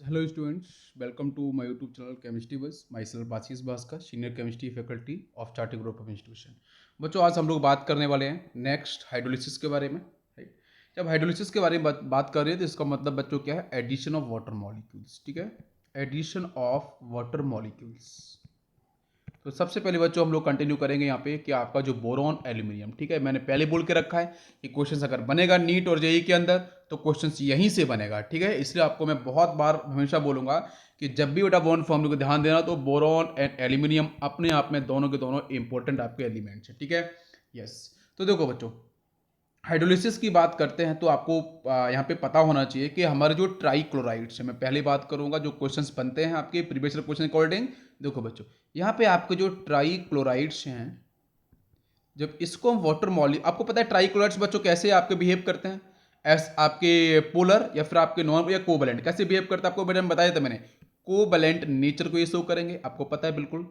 Hello students, welcome to my YouTube channel Chemistry Buzz. Myself Ashish Bhaskar, Senior Chemistry Faculty of Chartered Group of Institution. बच्चों आज हम लोग बात करने वाले हैं नेक्स्ट हाइड्रोलिसिस के बारे में, राइट। जब हाइड्रोलिसिस के बारे में बात कर रहे हैं तो इसका मतलब बच्चों क्या है? एडिशन ऑफ वाटर मॉलिक्यूल्स, ठीक है। Addition of water molecules. तो सबसे पहले बच्चों हम लोग कंटिन्यू करेंगे यहाँ पे कि आपका जो बोरॉन एल्यूमिनियम, ठीक है। मैंने पहले बोल के रखा है कि क्वेश्चन अगर बनेगा नीट और जेई के अंदर तो क्वेश्चन यहीं से बनेगा, ठीक है। इसलिए आपको मैं बहुत बार हमेशा बोलूंगा कि जब भी बेटा बॉन्ड फॉर्मूले को ध्यान देना तो बोरॉन एंड एल्यूमिनियम अपने आप में दोनों के दोनों इंपॉर्टेंट आपके एलिमेंट्स हैं, ठीक है। यस, तो देखो बच्चों, हाइड्रोलिसिस की बात करते हैं तो आपको यहाँ पे पता होना चाहिए कि हमारे जो ट्राइक्लोराइड्स है, मैं पहले बात करूंगा जो क्वेश्चंस बनते हैं आपके प्रीवियस क्वेश्चन अकॉर्डिंग। देखो बच्चों, यहाँ पे आपके जो ट्राइक्लोराइड्स हैं, जब इसको हम आपको पता है ट्राइक्लोराइड्स बच्चों कैसे आपके बिहेव करते हैं? एस आपके पोलर या फिर आपके नॉन या कोवैलेंट कैसे बिहेव करते हैं? आपको बेटा बताया था मैंने, कोवैलेंट नेचर को ये शो करेंगे, आपको पता है बिल्कुल।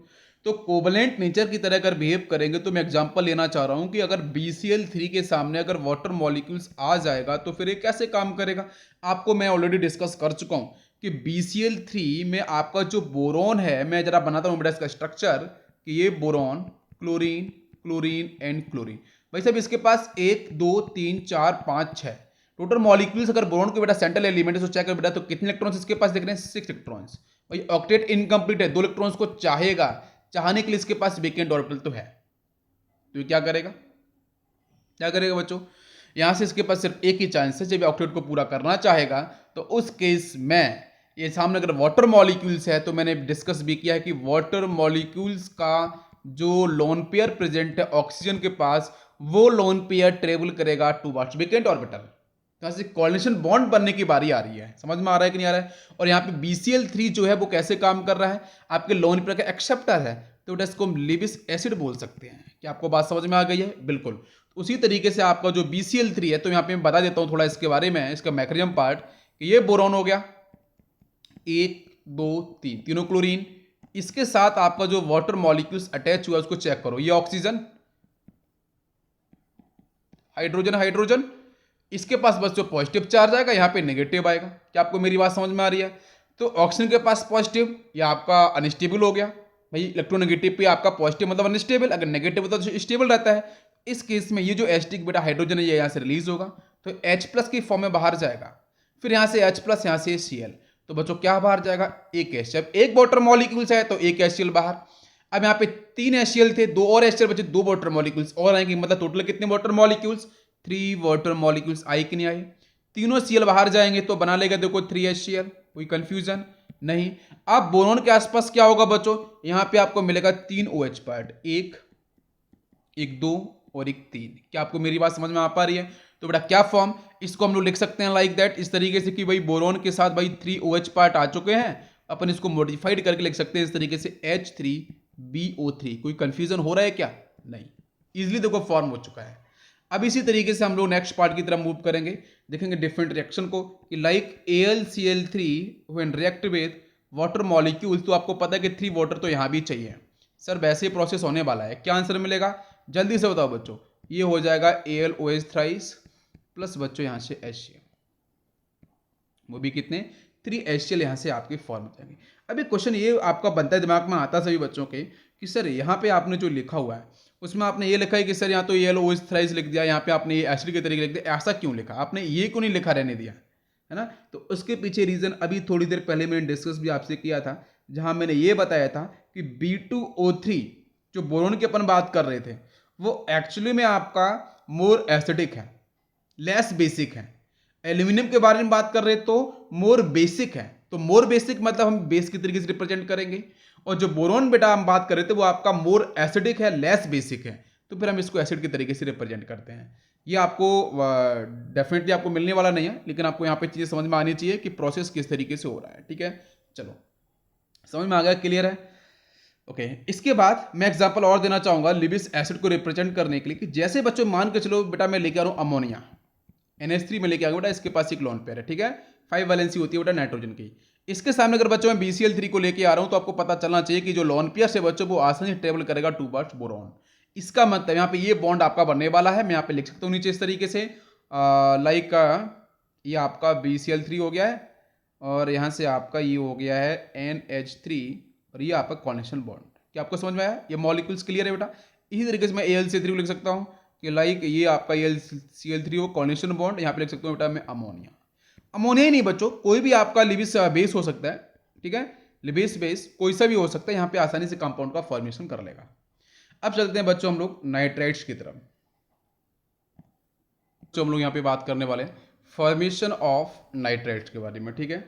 तो कोवैलेंट नेचर की तरह अगर बिहेव करेंगे तो मैं एग्जांपल लेना चाह रहा हूं कि अगर BCl3 के सामने अगर वाटर मॉलिक्यूल्स आ जाएगा तो फिर ये कैसे काम करेगा? आपको मैं ऑलरेडी डिस्कस कर चुका हूं कि BCl3 में आपका जो बोरॉन है, मैं जरा बनाता हूं बेटा इसका स्ट्रक्चर, कि ये boron, chlorine, chlorine and chlorine. भाई साहब इसके पास 1 2 3 4 5 6 टोटल मॉलिक्यूल्स। अगर बोरॉन के बेटा सेंट्रल एलिमेंट है तो चेक कर बेटा, तो कितने इलेक्ट्रॉन्स इसके पास दिख रहे हैं? 6 इलेक्ट्रॉन्स। भाई ऑक्टेट इनकम्प्लीट है, 2 इलेक्ट्रॉन्स को चाहेगा, चाहने के लिए इसके पास वेकेंट ऑर्बिटल तो है, तो ये क्या करेगा? क्या करेगा बच्चों? यहां से इसके पास सिर्फ एक ही चांस है, जब ऑक्टेट को पूरा करना चाहेगा तो उस केस में ये सामने अगर वाटर मॉलिक्यूल्स है तो मैंने डिस्कस भी किया है कि वाटर मॉलिक्यूल्स का जो लोन पेयर प्रेजेंट है ऑक्सीजन के पास, वो लोन पेयर ट्रेवल करेगा टुवर्ड्स वेकेंट ऑर्बिटल। तो यहां से कोऑर्डिनेशन बॉन्ड बनने की बारी आ रही है। समझ में आ रहा है कि नहीं आ रहा है? और यहाँ पे BCl3 जो है वो कैसे काम कर रहा है? आपके लोन पेयर का एक्सेप्टर है, तो इसको हम लिविस एसिड बोल सकते हैं। क्या आपको बात समझ में आ गई है? बिल्कुल। उसी तरीके से आपका जो BCl3 है, तो यहाँ पे मैं बता देता हूँ थोड़ा इसके बारे में, इसका मैकेनिज्म पार्ट, कि ये बोरॉन हो गया, 1 2 3 तीनों क्लोरीन, इसके साथ आपका जो वाटर मॉलिक्यूल्स अटैच हुआ उसको चेक करो, ये ऑक्सीजन, हाइड्रोजन, हाइड्रोजन, इसके पास बस जो पॉजिटिव चार्ज आएगा यहाँ पे नेगेटिव आएगा। क्या आपको मेरी बात समझ में आ रही है? तो ऑक्सीजन के पास पॉजिटिव, या आपका अनस्टेबल हो गया। भाई इलेक्ट्रोनेगेटिव पे आपका पॉजिटिव मतलब अनस्टेबल, अगर नेगेटिव होता तो स्टेबल रहता है। इस केस में ये जो एस्टिक बेटा हाइड्रोजन है ये यहाँ से रिलीज होगा, तो H+ की फॉर्म में बाहर जाएगा, फिर यहाँ से H+, यहाँ से Cl, तो बच्चों क्या बाहर जाएगा? एक H। जब एक वाटर मॉलिक्यूल्स है तो एक HCl बाहर। अब यहाँ पे 3 HCl थे, 2 और HCl बचे, 2 वाटर मॉलिक्यूल्स और आएंगे, मतलब टोटल कितने वाटर मॉलिक्यूल्स? 3 वाटर मॉलिक्यूल्स आए कि नहीं आए? तीनों Cl बाहर जाएंगे तो बना लेगा देखो 3HCl। कोई कंफ्यूजन नहीं। अब बोरॉन के आसपास क्या होगा बच्चों? यहां पे आपको मिलेगा 3 OH पार्ट, एक, एक 2 और एक 3। क्या आपको मेरी बात समझ में आ पा रही है? तो बेटा क्या फॉर्म, इसको हम लोग लिख सकते हैं लाइक दैट, इस तरीके से कि भाई बोरॉन के साथ भाई 3 OH पार्ट आ चुके हैं, अपन इसको मॉडिफाइड करके लिख सकते हैं इस तरीके से H3BO3। कोई कंफ्यूजन हो रहा है क्या? नहीं, इजिली देखो फॉर्म हो चुका है। अब इसी तरीके से हम लोग नेक्स्ट पार्ट की तरफ मूव करेंगे, देखेंगे डिफरेंट रिएक्शन को, कि like AlCl3 when react with water molecules, तो आपको पता है कि 3 वाटर तो यहां भी चाहिए। सर वैसे ही प्रोसेस होने वाला है, क्या आंसर मिलेगा? जल्दी से बताओ बच्चों। ये हो जाएगा AlOH थ्राइस प्लस बच्चों यहां से HCl, वो भी कितने? 3 HCl यहां से आपके फॉर्म हो जाएंगे। अभी क्वेश्चन ये आपका बनता है दिमाग में आता सभी बच्चों के, कि सर यहाँ पे आपने जो लिखा हुआ है उसमें आपने ये लिखा है कि सर यहाँ तो AlOH थ्राइस लिख दिया, यहाँ पे आपने ये एसिड के तरीके लिख दिया, ऐसा क्यों लिखा? आपने ये क्यों नहीं लिखा रहने दिया, है ना? तो उसके पीछे रीजन अभी थोड़ी देर पहले मैंने डिस्कस भी आपसे किया था, जहां मैंने ये बताया था कि B2O3 जो बोरोन की अपन बात कर रहे थे, वो एक्चुअली में आपका मोर एसिडिक है, लेस बेसिक है। एल्यूमिनियम के बारे में बात कर रहे तो मोर बेसिक है, तो मोर बेसिक मतलब हम बेस की तरीके से रिप्रेजेंट करेंगे, और जो बोरोन बेटा हम बात कर रहे थे वो आपका मोर एसिडिक है, लेस बेसिक है, तो फिर हम इसको एसिड के तरीके से रिप्रेजेंट करते हैं। ये आपको डेफिनेटली आपको मिलने वाला नहीं है, लेकिन आपको यहाँ पे चीजें समझ में आनी चाहिए कि प्रोसेस किस तरीके से हो रहा है, ठीक है। चलो समझ में आ गया? क्लियर है? ओके इसके बाद मैं एग्जांपल और देना चाहूंगा लिविस एसिड को रिप्रेजेंट करने के लिए, कि जैसे बच्चों मान के चलो बेटा मैं लेके आ रहा हूं अमोनिया, NH3 में लेके आ गया बेटा, इसके पास एक लोन पेयर है, ठीक है, 5 वैलेंसी होती है बेटा नाइट्रोजन की। इसके सामने अगर बच्चों मैं BCl3 को लेके आ रहा हूं तो आपको पता चलना चाहिए कि जो लोन पेयर से बच्चों वो आसानी से ट्रेवल करेगा टूवर्ड्स बोरॉन। इसका मतलब यहाँ पे ये बॉन्ड आपका बनने वाला है, मैं यहाँ पे लिख सकता हूँ नीचे इस तरीके से, लाइक ये आपका BCl3 हो गया है, और यहाँ से आपका ये हो गया है NH3 और ये आपका कॉन्वेक्शन बॉन्ड। क्या आपको समझ में आया? ये मॉलिक्यूल्स क्लियर है बेटा। इसी तरीके से मैं AlCl3 लिख सकता हूँ कि लाइक ये आपका AlCl3 हो कॉन्वेक्शन बॉन्ड, यहाँ पे लिख सकता हूँ बेटा मैं अमोनिया। अमोनिया ही नहीं बच्चों, कोई भी आपका लिविस बेस हो सकता है, ठीक है, लिविस बेस कोई सा भी हो सकता है, यहाँ पे आसानी से कंपाउंड का फॉर्मेशन कर लेगा। अब चलते हैं बच्चों हम लोग नाइट्राइट्स की तरफ। तो हम लोग यहाँ पे बात करने वाले हैं फॉर्मेशन ऑफ नाइट्राइट्स के बारे में, ठीक है।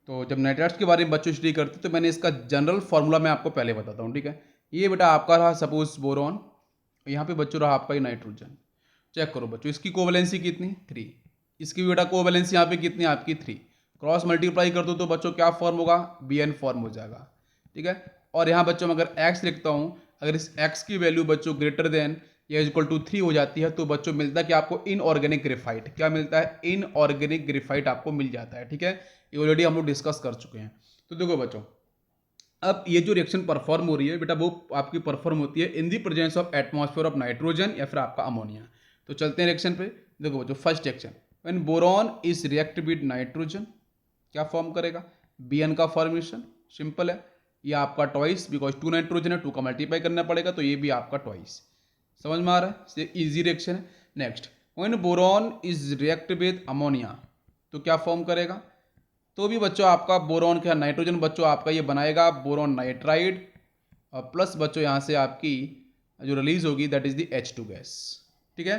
तो जब नाइट्राइट्स के बारे में बच्चों स्टडी करते तो मैंने इसका जनरल फॉर्मूला मैं आपको पहले बताता हूँ, ठीक है। ये बेटा आपका रहा सपोज बोरॉन, यहाँ पे बच्चों रहा आपका ये नाइट्रोजन। चेक करो बच्चों, इसकी कोवैलेंसी कितनी 3, इसकी भी बेटा कोवैलेंसी यहाँ पे कितनी आपकी 3, क्रॉस मल्टीप्लाई कर दो तो बच्चों क्या फॉर्म होगा, Bn फॉर्म हो जाएगा, ठीक है। और यहाँ बच्चों में अगर x लिखता हूँ, अगर इस x की वैल्यू बच्चों ग्रेटर देन या इक्वल टू 3 हो जाती है तो बच्चों मिलता है कि आपको इनऑर्गेनिक ग्रेफाइट, क्या मिलता है, इनऑर्गेनिक ग्रेफाइट आपको मिल जाता है, ठीक है। ये ऑलरेडी हम लोग डिस्कस कर चुके हैं। तो देखो बच्चों, अब ये जो रिएक्शन परफॉर्म हो रही है बेटा वो आपकी परफॉर्म होती है in the presence of atmosphere of nitrogen या फिर आपका अमोनिया। तो चलते हैं रिएक्शन पे। देखो बच्चों, first reaction when boron is react with nitrogen क्या फॉर्म करेगा, Bn का फॉर्मेशन, सिंपल है। ये आपका ट्वाइस, बिकॉज 2 नाइट्रोजन है, 2 का मल्टीप्लाई करना पड़ेगा तो ये भी आपका ट्वाइस। समझ में आ रहा है, इजी रिएक्शन है। Next when boron is react with ammonia तो क्या फॉर्म करेगा, तो भी बच्चों आपका बोरॉन का नाइट्रोजन बच्चों आपका ये बनाएगा बोरॉन नाइट्राइड और प्लस बच्चों यहाँ से आपकी जो रिलीज होगी that is the H2 gas, ठीक है।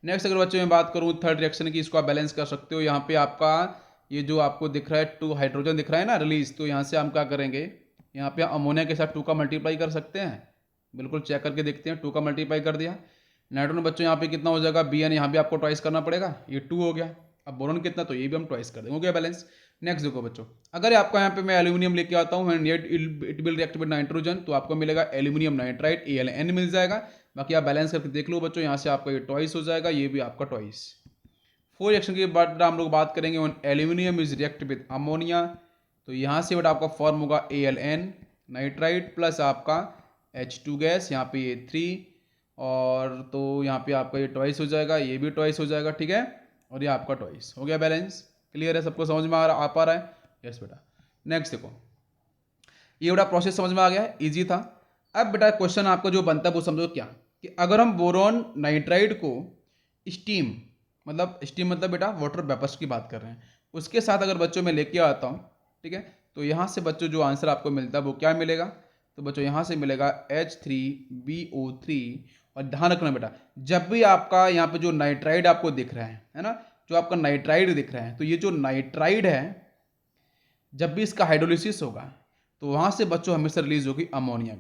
नेक्स्ट अगर बच्चों मैं बात करूँ थर्ड रिएक्शन की, इसको आप बैलेंस कर सकते हो। यहाँ पे आपका ये जो आपको दिख रहा है 2 हाइड्रोजन दिख रहा है ना रिलीज, तो यहाँ से हम क्या करेंगे, यहाँ पे अमोनिया के साथ 2 का मल्टीप्लाई कर सकते हैं, बिल्कुल चेक करके देखते हैं। 2 का मल्टीप्लाई कर दिया, नाइट्रोजन बच्चों यहाँ पे कितना हो जाएगा, Bn यहाँ भी आपको ट्वाइस करना पड़ेगा, ये 2 हो गया। अब बोरॉन कितना, तो ये भी हम ट्वाइस कर देंगे, हो गया बैलेंस। नेक्स्ट देखो बच्चों, अगर आपका यहाँ पे मैं एल्यूमिनियम लेके आता हूँ it will react with nitrogen तो आपको मिलेगा एल्यूमिनियम नाइट्राइड AlN मिल जाएगा। बाकी आप बैलेंस करके देख लो बच्चों, यहाँ से आपका ये ट्वाइस हो जाएगा, ये भी आपका ट्वाइस। फोर रिएक्शन के बाद हम लोग बात करेंगे one aluminium is react with ammonia, तो यहाँ से बेटा आपका फॉर्म होगा AlN नाइट्राइड प्लस आपका H2 गैस, यहाँ पे ये 3 और तो यहाँ पे आपका ये ट्वाइस हो जाएगा, ये भी ट्वाइस हो जाएगा, ठीक है। और ये आपका ट्वाइस हो गया बैलेंस। क्लियर है, सबको समझ में आ पा रहा है? यस बेटा। नेक्स्ट देखो, ये बेटा प्रोसेस समझ में आ गया है, इजी था। अब बेटा क्वेश्चन आपका जो बनता है वो समझो क्या, कि अगर हम बोरॉन नाइट्राइड को स्टीम मतलब बेटा वाटर वेपर्स की बात कर रहे हैं, उसके साथ अगर बच्चों में लेके आता हूँ, ठीक है, तो यहाँ से बच्चों जो आंसर आपको मिलता है वो क्या मिलेगा, तो बच्चों यहाँ से मिलेगा H3BO3। और ध्यान रखना बेटा, जब भी आपका यहाँ पे जो नाइट्राइड आपको दिख रहा है ना, जो आपका नाइट्राइड दिख रहा है, तो ये जो नाइट्राइड है जब भी इसका हाइड्रोलिसिस होगा तो वहाँ से बच्चों हमेशा रिलीज होगी अमोनिया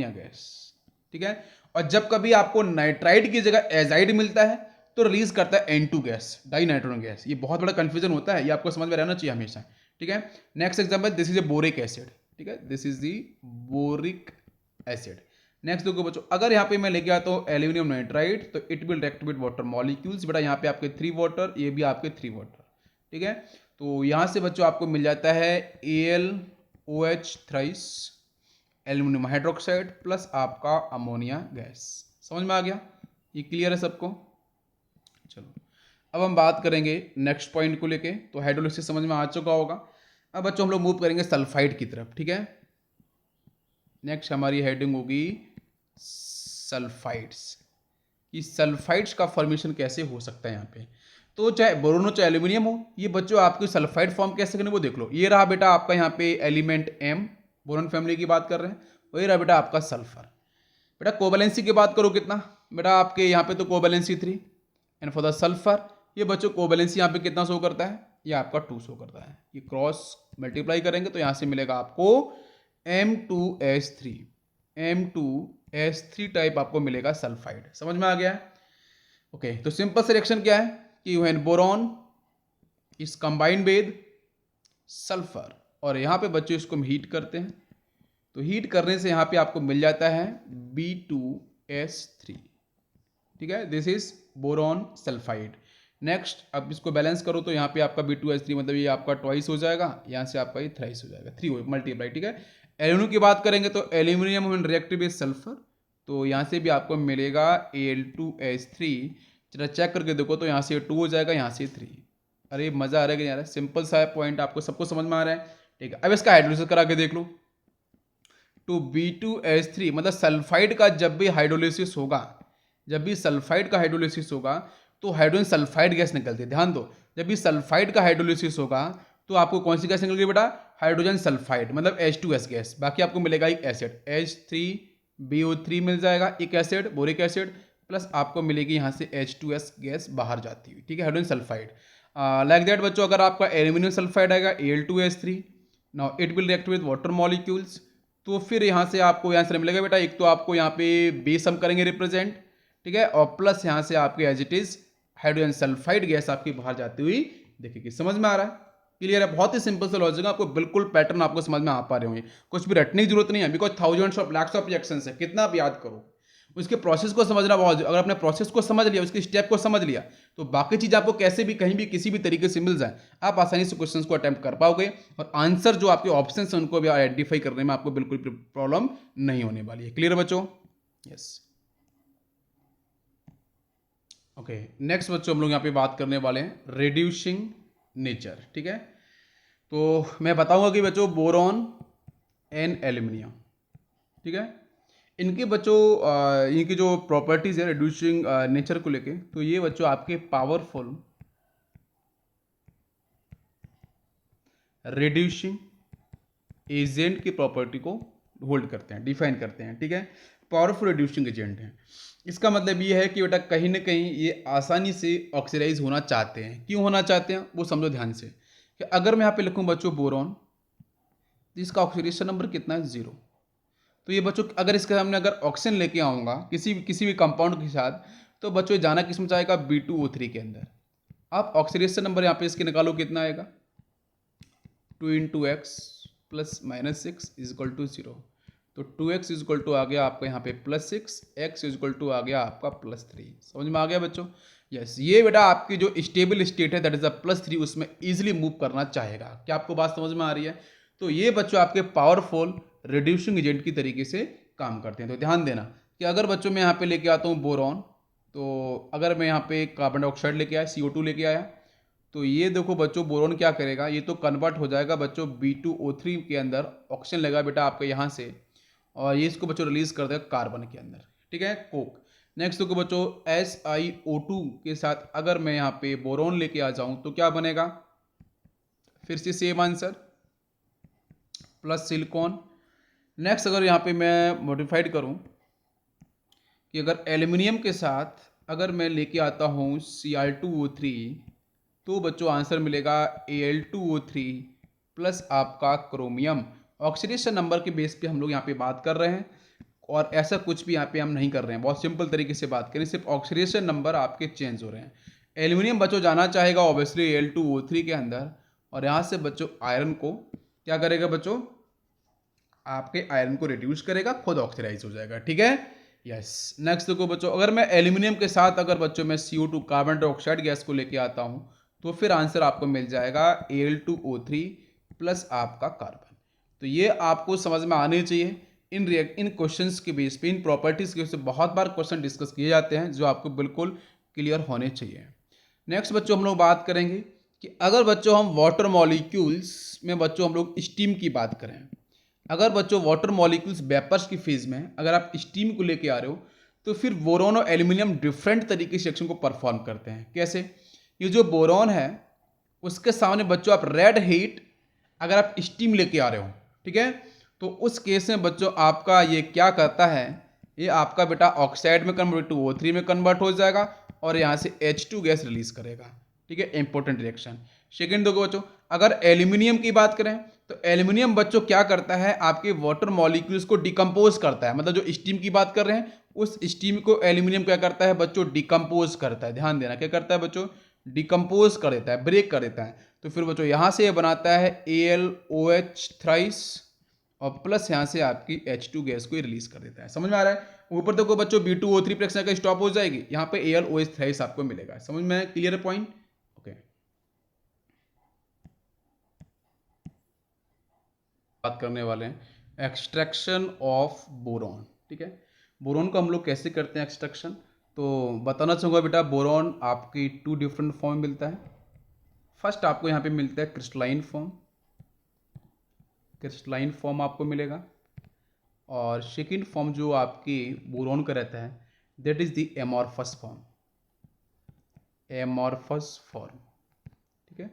गैस, ठीक है। और जब कभी आपको नाइट्राइड की जगह एजाइड मिलता है तो रिलीज करता है N2 gas, die nitrogen gas. ये बहुत बड़ा कंफ्यूजन होता है, ये आपको समझ में रहना चाहिए हमेशा, ठीक है। Next example, this is a boric acid, ठीक है, this is the boric acid. Next देखो बच्चों, अगर यहाँ पे मैं लेके आता हूँ एल्यूमिनियम नाइट्राइड तो it will react with water molecules, बेटा यहाँ पे आपके 3 वाटर, ये भी आपके 3 वाटर, ठीक है। तो यहाँ से बच्चों आपको मिल जाता है AlOH thrice aluminium hydroxide plus आपका अमोनिया गैस। समझ में आ गया? ये क्लियर है सबको? चलो अब हम बात करेंगे नेक्स्ट पॉइंट को लेके। तो हाइड्रोलिसिस समझ में आ चुका होगा। अब बच्चों हम लोग मूव करेंगे सल्फाइड की तरफ, ठीक है। नेक्स्ट हमारी हेडिंग होगी सल्फाइड्स, कि सल्फाइड्स का फॉर्मेशन कैसे हो सकता है यहाँ पे। तो चाहे बोरोन हो चाहे एल्यूमिनियम हो, ये बच्चों आपकी सल्फाइड फॉर्म कैसे करने वो देख लो। ये रहा बेटा आपका यहाँ पे एलिमेंट M, बोरोन फैमिली की बात कर रहे हैं, वही रहा बेटा आपका सल्फर। बेटा कोवैलेंसी की बात करो कितना, बेटा आपके यहाँ पे तो covalency 3 and for the sulphur ये बच्चों कोवैलेंसी यहाँ पे कितना शो करता है, ये आपका 2 शो करता है। ये क्रॉस मल्टीप्लाई करेंगे तो यहाँ से मिलेगा आपको M2S3 टाइप आपको मिलेगा सल्फाइड। समझ में आ गया? ओके, तो सिंपल से रिएक्शन क्या है कि when boron is combined with sulphur, और यहाँ पे बच्चों इसको हम हीट करते हैं, तो हीट करने से यहाँ पे आपको मिल जाता है B2S3, ठीक है, this is boron sulphide. Next अब इसको बैलेंस करो तो यहाँ पे आपका B2S3 मतलब ये आपका ट्वाइस हो जाएगा, यहाँ से आपका ये थ्राइस हो जाएगा, 3 मल्टीप्लाई, ठीक है। एल्यूमिनियम की बात करेंगे तो aluminium when react with sulphur, तो यहाँ से भी आपको मिलेगा Al2S3। चलो चेक करके देखो तो यहाँ से 2 हो जाएगा, यहाँ से 3, अरे मजा आ रहा है कि नहीं आ रहा है? सिंपल सा पॉइंट आपको सबको समझ में आ रहा है, ठीक है। अब इसका हाइड्रोलिसिस करा के देख लो। टू B2H3 मतलब सल्फाइड का जब भी हाइड्रोलिसिस होगा, जब भी सल्फाइड का हाइड्रोलिसिस होगा तो हाइड्रोजन सल्फाइड गैस निकलती है। ध्यान दो, जब भी सल्फाइड का हाइड्रोलिसिस होगा तो आपको कौन सी गैस निकलेगी बेटा? हाइड्रोजन सल्फाइड मतलब H2S गैस। बाकी आपको मिलेगा एक एसिड H3BO3 मिल जाएगा, एक एसिड बोरिक एसिड, प्लस आपको मिलेगी यहाँ से H2S गैस बाहर जाती हुई, ठीक है, हाइड्रोजन सल्फाइड। लाइक दैट बच्चों, अगर आपका एल्यूमिनियम सल्फाइड आएगा Al2S3, now it will react with water molecules, तो फिर यहाँ से आपको आंसर मिलेगा बेटा, एक तो आपको यहाँ पे बेस हम करेंगे रिप्रेजेंट, ठीक है, और प्लस यहाँ से आपके as it is hydrogen sulphide gas आपकी बाहर जाती हुई दिखेगी। समझ में आ रहा है? क्लियर है? बहुत ही सिंपल सा लॉजिक है, आपको बिल्कुल पैटर्न आपको समझ में आ पा रहे होंगे, कुछ भी रटने की जरूरत नहीं है, because thousands of lakhs of reactions है, कितना आप याद करो, उसके प्रोसेस को समझना बहुत, अगर आपने प्रोसेस को समझ लिया, उसके स्टेप को समझ लिया, तो बाकी चीज आपको कैसे भी कहीं भी किसी भी तरीके से मिल जाए, आप आसानी से क्वेश्चंस को अटेम्प्ट कर पाओगे, और आंसर जो आपके ऑप्शन है उनको भी आइडेंटिफाई करने में आपको बिल्कुल प्रॉब्लम नहीं होने वाली है। क्लियर बच्चों? यस। ओके, नेक्स्ट बच्चों हम लोग यहाँ पे बात करने वाले हैं रिड्यूसिंग नेचर, ठीक है। तो मैं बताऊंगा कि बच्चों बोरॉन एंड एल्यूमिनियम, ठीक है, इनके बच्चों इनकी जो प्रॉपर्टीज है रिड्यूसिंग नेचर को लेके, तो ये बच्चों आपके पावरफुल रिड्यूसिंग एजेंट की प्रॉपर्टी को होल्ड करते हैं, डिफाइन करते हैं, ठीक है। पावरफुल रिड्यूसिंग एजेंट है, इसका मतलब ये है कि बेटा कहीं ना कहीं ये आसानी से ऑक्सीडाइज होना चाहते हैं। क्यों होना चाहते हैं वो समझो ध्यान से, कि अगर मैं यहाँ पे लिखूँ बच्चों बोरॉन, इसका ऑक्सीडेशन नंबर कितना है? 0। तो ये बच्चों अगर इसके सामने अगर ऑक्सीजन लेके आऊँगा किसी भी कंपाउंड के साथ, तो बच्चों ये जाना किस में जाएगा? B2O3 के अंदर। आप ऑक्सीडेशन नंबर यहाँ पे इसके निकालो, कितना आएगा? 2 × x plus -6 is equal to 0। तो 2x इज इक्वल टू आ गया आपका यहाँ पे +6, x इज इक्वल टू आ गया आपका +3। समझ में आ गया बच्चों? यस, ये बेटा आपकी जो स्टेबल स्टेट है दैट इज +3, उसमें इजीली मूव करना चाहेगा। क्या आपको बात समझ में आ रही है? तो ये बच्चों आपके पावरफुल रिड्यूसिंग एजेंट की तरीके से काम करते हैं। तो ध्यान देना कि अगर बच्चों मैं यहाँ पे लेके आता हूँ बोरॉन, तो अगर मैं यहाँ पे कार्बन डाइऑक्साइड लेके आया, CO2 लेके आया, तो ये देखो बच्चों बोरॉन क्या करेगा, ये तो कन्वर्ट हो जाएगा बच्चों B2O3 के अंदर, ऑक्सीजन लगा बेटा आपके यहाँ से, और ये इसको बच्चों रिलीज कर देगा कार्बन के अंदर, ठीक है, कोक। नेक्स्ट देखो बच्चों SiO2 के साथ अगर मैं यहाँ पे बोरॉन लेके आ जाऊँ तो क्या बनेगा? फिर से same answer, plus silicon. Next अगर यहाँ पे मैं मॉडिफाइड करूँ कि अगर एल्यूमिनियम के साथ अगर मैं लेके आता हूँ Cr2O3, तो बच्चों आंसर मिलेगा Al2O3 प्लस आपका क्रोमियम। ऑक्सीडेशन नंबर के बेस पे हम लोग यहाँ पे बात कर रहे हैं, और ऐसा कुछ भी यहाँ पे हम नहीं कर रहे हैं, बहुत सिंपल तरीके से बात करें, सिर्फ ऑक्सीडेशन नंबर आपके चेंज हो रहे हैं। एल्यूमिनियम बच्चों जाना चाहेगा ऑब्वियसली Al2O3 के अंदर, और यहाँ से बच्चों आयरन को क्या करेगा बच्चों? आपके आयरन को रिड्यूस करेगा, खुद ऑक्सीडाइज हो जाएगा, ठीक है। यस, नेक्स्ट देखो बच्चों, अगर मैं एल्यूमिनियम के साथ अगर बच्चों मैं CO2 कार्बन डाइऑक्साइड गैस को लेके आता हूँ, तो फिर आंसर आपको मिल जाएगा Al2O3 प्लस आपका कार्बन। तो ये आपको समझ में आने चाहिए। इन क्वेश्चंस के बेस पे, इन प्रॉपर्टीज के बेस पे बहुत बार क्वेश्चन डिस्कस किए जाते हैं, जो आपको बिल्कुल क्लियर होने चाहिए। नेक्स्ट बच्चों हम लोग बात करेंगे कि अगर बच्चों हम वाटर मॉलिक्यूल्स में बच्चों हम लोग स्टीम की बात करें, अगर बच्चों वाटर मॉलिक्यूल्स वेपर्स की फेज में अगर आप स्टीम को लेके आ रहे हो, तो फिर बोरॉन और एल्यूमिनियम डिफरेंट तरीके से एक्शन को परफॉर्म करते हैं। कैसे? ये जो बोरॉन है उसके सामने बच्चों आप रेड हीट अगर आप स्टीम लेके आ रहे हो, ठीक है, तो उस केस में बच्चों आपका ये क्या करता है, ये आपका बेटा ऑक्साइड में कन्वर्ट टू O3 में कन्वर्ट हो जाएगा, और यहाँ से H2 गैस रिलीज करेगा, ठीक है, इंपॉर्टेंट रिएक्शन। सेकेंड देखो बच्चों, अगर एल्यूमिनियम की बात करें, तो एल्यूमिनियम बच्चों क्या करता है, आपके वाटर मॉलिक्यूल्स को डिकम्पोज करता है, मतलब जो स्टीम की बात कर रहे हैं उस स्टीम को एल्यूमिनियम क्या करता है बच्चों? डिकम्पोज करता है। ध्यान देना, क्या करता है बच्चों? डिकम्पोज कर देता है, ब्रेक कर देता है। तो फिर बच्चों यहाँ से ये बनाता है AlOH थ्राइस, और प्लस यहाँ से आपकी H2 गैस को रिलीज कर देता है। समझ में आ रहा है? ऊपर देखो बच्चों B2O3 रिएक्शन का स्टॉप हो जाएगी, यहाँ पे AlOH थ्राइस आपको मिलेगा। समझ में? Clear point? ओके, बात करने वाले हैं एक्सट्रैक्शन ऑफ बोरॉन, ठीक है। बोरॉन को हम लोग कैसे करते हैं एक्सट्रैक्शन, तो बताना चाहूँगा बेटा, बोरॉन आपकी 2 डिफरेंट फॉर्म मिलता है। फर्स्ट आपको यहाँ पे मिलता है क्रिस्टलाइन फॉर्म, क्रिस्टलाइन फॉर्म आपको मिलेगा। और सेकेंड फॉर्म जो आपके बोरॉन का रहता है that is the amorphous form, amorphous form, ठीक है,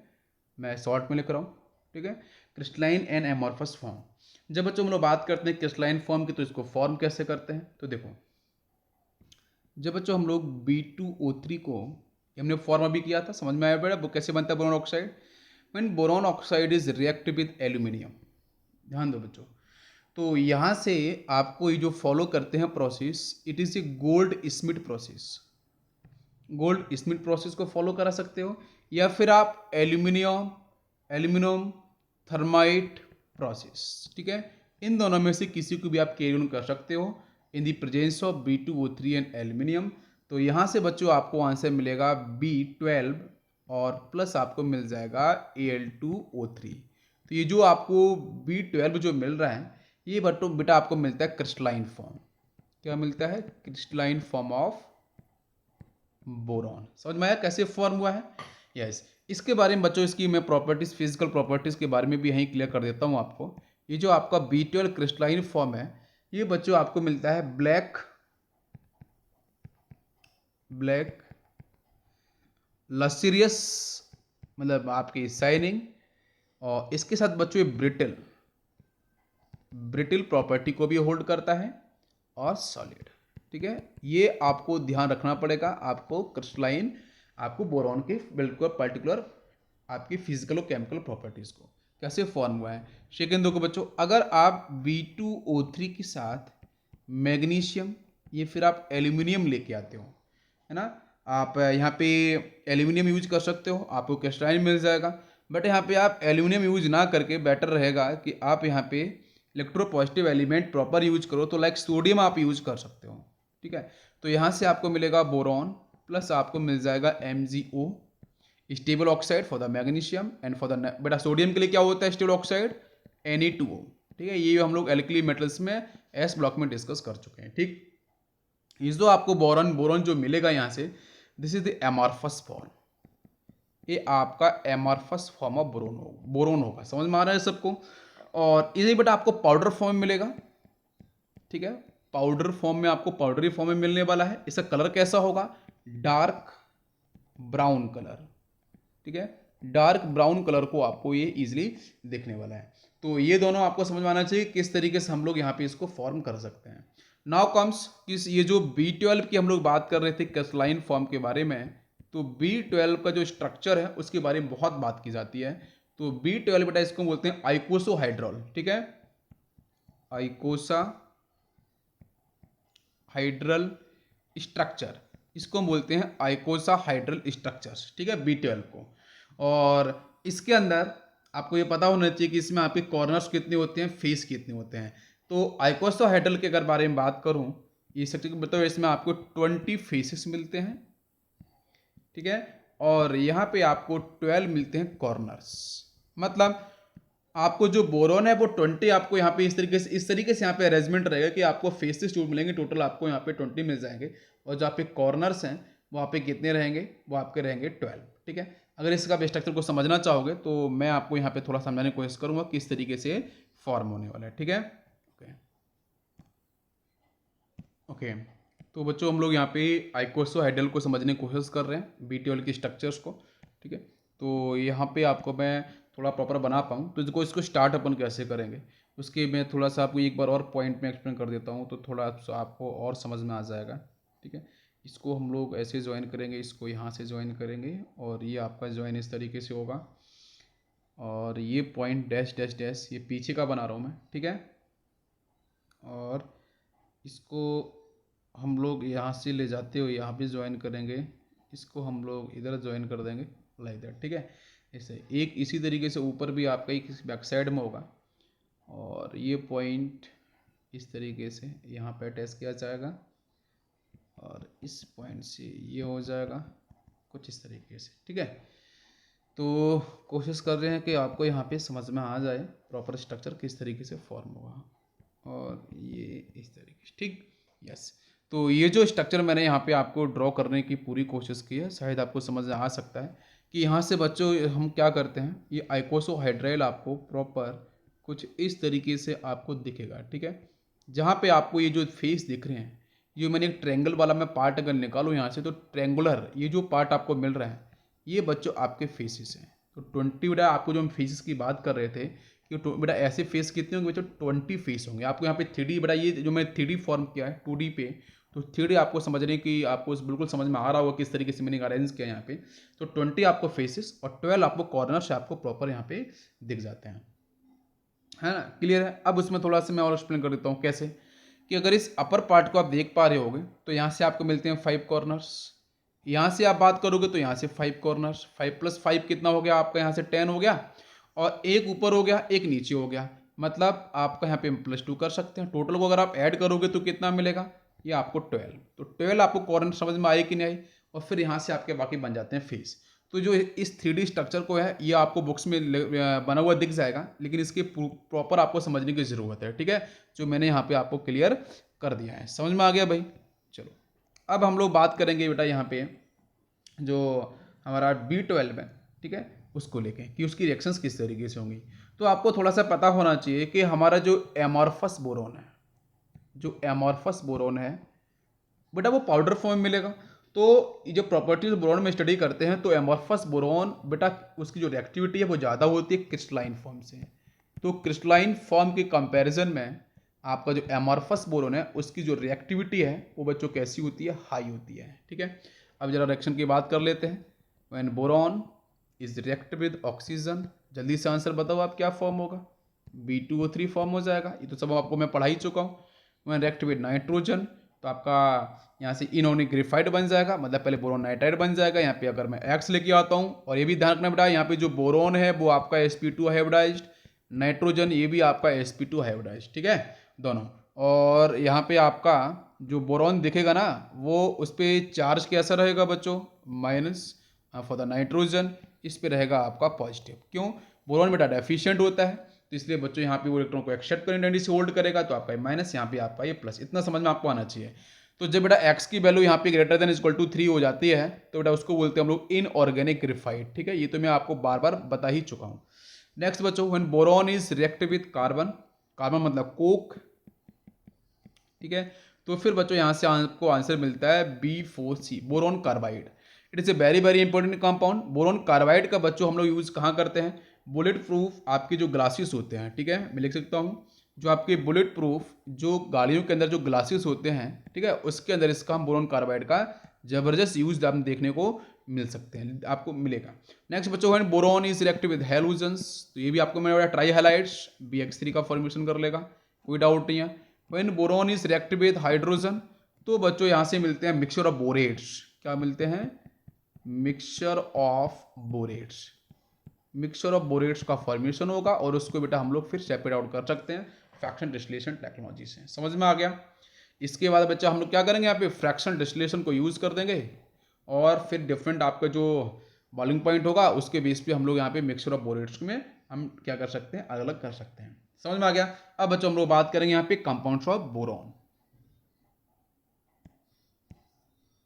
मैं शॉर्ट में लिख रहा हूँ, ठीक है, क्रिस्टलाइन एंड एमॉर्फस फॉर्म। जब बच्चों हम लोग बात करते हैं क्रिस्टलाइन फॉर्म की तो इसको फॉर्म कैसे करते हैं, तो देखो जब बच्चों हम लोग B2O3 को हमने फॉर्म अभी किया था, समझ में आया बेटा वो कैसे बनता है boron oxide. When boron oxide is react with aluminium, ध्यान दो बच्चों, तो यहाँ से आपको ये जो फॉलो करते हैं process, it is a gold Smith process, gold Smith process को फॉलो करा सकते हो, या फिर आप एल्यूमिनियम थर्माइट प्रोसेस, ठीक है, इन दोनों में से किसी को भी आप कैरी ऑन कर सकते हो in the presence of B2O3 and aluminium. तो यहाँ से बच्चों आपको आंसर मिलेगा B12 और प्लस आपको मिल जाएगा Al2O3। तो ये जो आपको B12 जो मिल रहा है ये बेटा आपको मिलता है क्रिस्टलाइन फॉर्म, क्या मिलता है, क्रिस्टलाइन फॉर्म ऑफ बोरॉन। समझ में आया कैसे फॉर्म हुआ है। यस, इसके बारे में बच्चों इसकी मैं प्रॉपर्टीज, फिजिकल प्रॉपर्टीज के बारे में भी यहीं क्लियर कर देता हूँ आपको। ये जो आपका B12 क्रिस्टलाइन फॉर्म है ये बच्चों आपको मिलता है ब्लैक लसीरियस, मतलब आपकी शाइनिंग, और इसके साथ बच्चों ये ब्रिटिल प्रॉपर्टी को भी होल्ड करता है और सॉलिड, ठीक है। ये आपको ध्यान रखना पड़ेगा, आपको क्रिस्टलाइन, आपको बोरॉन के बिल्कुल पर्टिकुलर आपकी फिजिकल और केमिकल प्रॉपर्टीज को कैसे फॉर्म हुआ है। सेकेंड देखो बच्चों, अगर आप B2O3 के साथ मैग्नीशियम या फिर आप एल्यूमिनियम लेके आते हो, है ना, आप यहाँ पे एल्यूमिनियम यूज कर सकते हो, आपको क्रिस्टलाइन मिल जाएगा। बट यहाँ पे आप एल्यूमिनियम यूज ना करके बेटर रहेगा कि आप यहाँ पे इलेक्ट्रोपॉजिटिव एलिमेंट प्रॉपर यूज करो, तो लाइक सोडियम आप यूज कर सकते हो, ठीक है। तो यहाँ से आपको मिलेगा बोरॉन प्लस आपको मिल जाएगा MgO, stable oxide for the magnesium and for the बेटा सोडियम के लिए क्या होता है स्टेबल ऑक्साइड, Na2O, ठीक है। ये हम लोग एल्कली मेटल्स में एस ब्लॉक में डिस्कस कर चुके हैं, ठीक। इस जो आपको बोरॉन जो मिलेगा यहाँ से, this is the amorphous form, ये आपका एमॉर्फस फॉर्म ऑफ बोरोन होगा, समझ में आ रहा है सबको। और इसे बेटा आपको पाउडर फॉर्म में मिलेगा, ठीक है, पाउडर फॉर्म में आपको पाउडरी फॉर्म में मिलने वाला है। इसका कलर कैसा होगा, डार्क ब्राउन कलर, ठीक है, डार्क ब्राउन कलर को आपको ये इजीली दिखने वाला है। तो ये दोनों आपको समझ में आना चाहिए किस तरीके से हम लोग यहाँ पे इसको फॉर्म कर सकते हैं। नाउ कम्स किस, ये जो B12 की हम लोग बात कर रहे थे क्रिस्टलाइन फॉर्म के बारे में, तो B12 का जो स्ट्रक्चर है उसके बारे में बहुत बात की जाती है। तो B12 बेटा इसको बोलते हैं आइकोसोहाइड्रॉल, ठीक है, आइकोसाहाइड्रल स्ट्रक्चर, इसको बोलते हैं आइकोसाहाइड्रल स्ट्रक्चर्स, ठीक है, B12 को। और इसके अंदर आपको ये पता होना चाहिए कि इसमें आपके कॉर्नर्स कितने होते हैं, फेस कितने होते हैं। तो आइकोसाहाइड्रल के अगर बारे में बात करूं, ये स्ट्रक्चर बताओ, इसमें आपको 20 फेसेस मिलते हैं, ठीक है, और यहाँ पे आपको 12 मिलते हैं कॉर्नर्स। मतलब आपको जो बोरॉन है वो 20 आपको यहाँ पे इस तरीके से यहाँ पे अरेंजमेंट रहेगा कि आपको फेसेस टू मिलेंगे, टोटल आपको यहाँ पे 20 मिल जाएंगे, और जो आपके कॉर्नर्स हैं वो आप पे कितने रहेंगे, वो आपके रहेंगे 12, ठीक है। अगर इसका आप स्ट्रक्चर को समझना चाहोगे तो मैं आपको यहाँ पे थोड़ा समझाने की कोशिश करूँगा किस तरीके से फॉर्म होने वाला है, ठीक है। ओके, तो बच्चों हम लोग यहाँ पे आइकोसाहाइड्रल को समझने की कोशिश कर रहे हैं, B12 के स्ट्रक्चर्स को, ठीक है। तो यहाँ पे आपको मैं थोड़ा प्रॉपर बना पाऊँ तो इसको स्टार्ट अपन कैसे करेंगे उसके मैं थोड़ा सा आपको एक बार और पॉइंट में एक्सप्लेन कर देता हूँ, तो थोड़ा आपको और समझ में आ जाएगा, ठीक है। इसको हम लोग ऐसे ज्वाइन करेंगे, इसको यहाँ से ज्वाइन करेंगे, और ये आपका ज्वाइन इस तरीके से होगा, और ये पॉइंट डैश डैश डैश ये पीछे का बना रहा हूँ मैं, ठीक है। और इसको हम लोग यहाँ से ले जाते हुए यहाँ पे ज्वाइन करेंगे, इसको हम लोग इधर ज्वाइन कर देंगे लाइक दैट, ठीक है। ऐसे एक इसी तरीके से ऊपर भी आपका एक बैक साइड में होगा, और ये पॉइंट इस तरीके से यहाँ पे अटैच किया जाएगा, और इस पॉइंट से ये हो जाएगा कुछ इस तरीके से, ठीक है। तो कोशिश कर रहे हैं कि आपको यहाँ पे समझ में आ जाए प्रॉपर स्ट्रक्चर किस तरीके से फॉर्म होगा, और ये इस तरीके से, ठीक, यस। तो ये जो स्ट्रक्चर मैंने यहाँ पे आपको ड्रॉ करने की पूरी कोशिश की है, शायद आपको समझ में आ सकता है कि यहाँ से बच्चों हम क्या करते हैं, ये आइकोसोहाइड्राइल आपको प्रॉपर कुछ इस तरीके से आपको दिखेगा, ठीक है। जहाँ पे आपको ये जो फेस दिख रहे हैं, ये मैंने एक ट्रायंगल वाला मैं पार्ट अगर निकालूँ यहाँ से, तो ट्रायंगुलर ये जो पार्ट आपको मिल रहा है, ये बच्चों आपके फेसेस हैं। तो 20 बेटा आपको जो हम फेसेस की बात कर रहे थे कि बेटा ऐसे फेस कितने होंगे बच्चों, 20 फेस होंगे। आपको यहाँ पे 3D बेटा ये जो मैं 3D फॉर्म किया है 2D पे, तो 3D आपको समझने की आपको बिल्कुल समझ में आ रहा होगा किस तरीके से मैंने अरेंज किया यहाँ पे। तो 20 आपको फेसेस और 12 आपको कॉर्नर्स आपको प्रॉपर यहाँ पे दिख जाते हैं, है ना, क्लियर है। अब उसमें थोड़ा सा मैं और एक्सप्लेन कर देता हूँ कैसे, कि अगर इस अपर पार्ट को आप देख पा रहे होगे तो यहाँ से आपको मिलते हैं 5 कॉर्नर्स, यहाँ से आप बात करोगे तो यहाँ से 5 कॉर्नर्स, 5 + 5 कितना हो गया आपका, यहाँ से 10 हो गया, और एक ऊपर हो गया एक नीचे हो गया, मतलब आपका यहाँ पे +2 कर सकते हैं। टोटल को अगर आप ऐड करोगे तो कितना मिलेगा, ये आपको 12। तो 12 आपको कॉर्नर समझ में आई कि नहीं आई, और फिर यहाँ से आपके बाकी बन जाते हैं फेस। तो जो इस 3D स्ट्रक्चर को है ये आपको बुक्स में बना हुआ दिख जाएगा, लेकिन इसके प्रॉपर आपको समझने की ज़रूरत है, ठीक है, जो मैंने यहाँ पे आपको क्लियर कर दिया है। समझ में आ गया भाई। चलो अब हम लोग बात करेंगे बेटा यहाँ पे जो हमारा B12 है, ठीक है, उसको लेके कि उसकी रिएक्शंस किस तरीके से होंगी। तो आपको थोड़ा सा पता होना चाहिए कि हमारा जो एमॉर्फस बोरोन है, जो एमॉर्फस बोरोन है बेटा वो पाउडर फॉर्म में मिलेगा। तो ये जो प्रॉपर्टीज बोरोन में स्टडी करते हैं, तो एमॉर्फस बोरोन बेटा उसकी जो रिएक्टिविटी है वो ज़्यादा होती है क्रिस्टलाइन फॉर्म से। तो क्रिस्टलाइन फॉर्म के कंपैरिजन में आपका जो एमॉर्फस बोरोन है उसकी जो रिएक्टिविटी है वो बच्चों कैसी होती है, हाई होती है, ठीक है। अब जरा रिएक्शन की बात कर लेते हैं। When boron is react with oxygen, जल्दी से आंसर बताओ आप क्या फॉर्म होगा, B2O3 फॉर्म हो जाएगा, ये तो सब आपको मैं पढ़ा ही चुका हूँ। व्हेन रिएक्ट विद नाइट्रोजन, तो आपका यहाँ से इनऑर्गेनिक ग्रेफाइट बन जाएगा, मतलब पहले बोरोन नाइट्राइड बन जाएगा। यहाँ पे अगर मैं X लेके आता हूँ, और ये भी ध्यान रखना बेटा यहाँ पे जो बोरोन है वो आपका sp2 हाइब्रिडाइज्ड, नाइट्रोजन ये भी आपका sp2 हाइब्रिडाइज्ड, ठीक है, दोनों। और यहाँ पे आपका जो बोरोन दिखेगा ना वो उस पर चार्ज कैसा रहेगा बच्चों, माइनस फॉर द नाइट्रोजन, इस पे रहेगा आपका पॉजिटिव। क्यों, बोरोन बेटा डेफिशिएंट होता है, तो इसलिए बच्चों यहाँ पे वो इलेक्ट्रॉन को एक्सेप्ट करने से होल्ड करेगा, तो आपका माइनस, यहाँ पे आपका ये प्लस, इतना समझ में आपको आना चाहिए। तो जब बेटा x की वैल्यू यहाँ पे ग्रेटर देन इक्वल टू 3 हो जाती है, तो बेटा उसको बोलते हैं हम लोग इनऑर्गेनिक ग्रेफाइट, ठीक है, ये तो मैं आपको बार बार बता ही चुका हूँ। नेक्स्ट बच्चों, when boron is react with carbon, carbon मतलब कोक, ठीक है, तो फिर बच्चों यहाँ से आपको आंसर मिलता है B4C, boron carbide. It is a very very important compound. Boron carbide का बच्चों हम लोग यूज़ कहाँ करते हैं, बुलेट प्रूफ आपके जो ग्लासेस होते हैं, ठीक है, मैं लिख सकता हूँ जो आपके बुलेट प्रूफ जो गाड़ियों के अंदर जो ग्लासेस होते हैं, ठीक है, उसके अंदर इसका हम बोरोन कार्बाइड का जबरदस्त यूज आप देखने को मिल सकते हैं, आपको मिलेगा। नेक्स्ट बच्चों है boron is reactive with halogens, तो ये भी आपको मैंने बताया ट्राई हैलाइड्स BX3 का फॉर्मेशन कर लेगा, कोई डाउट नहीं है। When boron is reactive with hydrogen, तो बच्चों यहाँ से मिलते हैं मिक्सचर ऑफ बोरेट्स, क्या मिलते हैं, मिक्सचर ऑफ बोरेट्स, मिक्सचर ऑफ बोरेट्स का फॉर्मेशन होगा, और उसको बेटा हम लोग फिर सेपरेट आउट कर सकते हैं फ्रैक्शन डिस्टिलेशन टेक्नोलॉजी से। समझ में आ गया। इसके बाद बच्चा हम लोग क्या करेंगे, यहाँ पे फ्रैक्शन डिस्टिलेशन को यूज़ कर देंगे, और फिर डिफरेंट आपका जो बॉइलिंग पॉइंट होगा उसके बेस पे हम लोग यहाँ पे मिक्सचर ऑफ बोरेट्स में हम क्या कर सकते हैं, अलग अलग कर सकते हैं। समझ में आ गया। अब बच्चों हम लोग बात करेंगे यहाँ पे कंपाउंड्स ऑफ बोरॉन,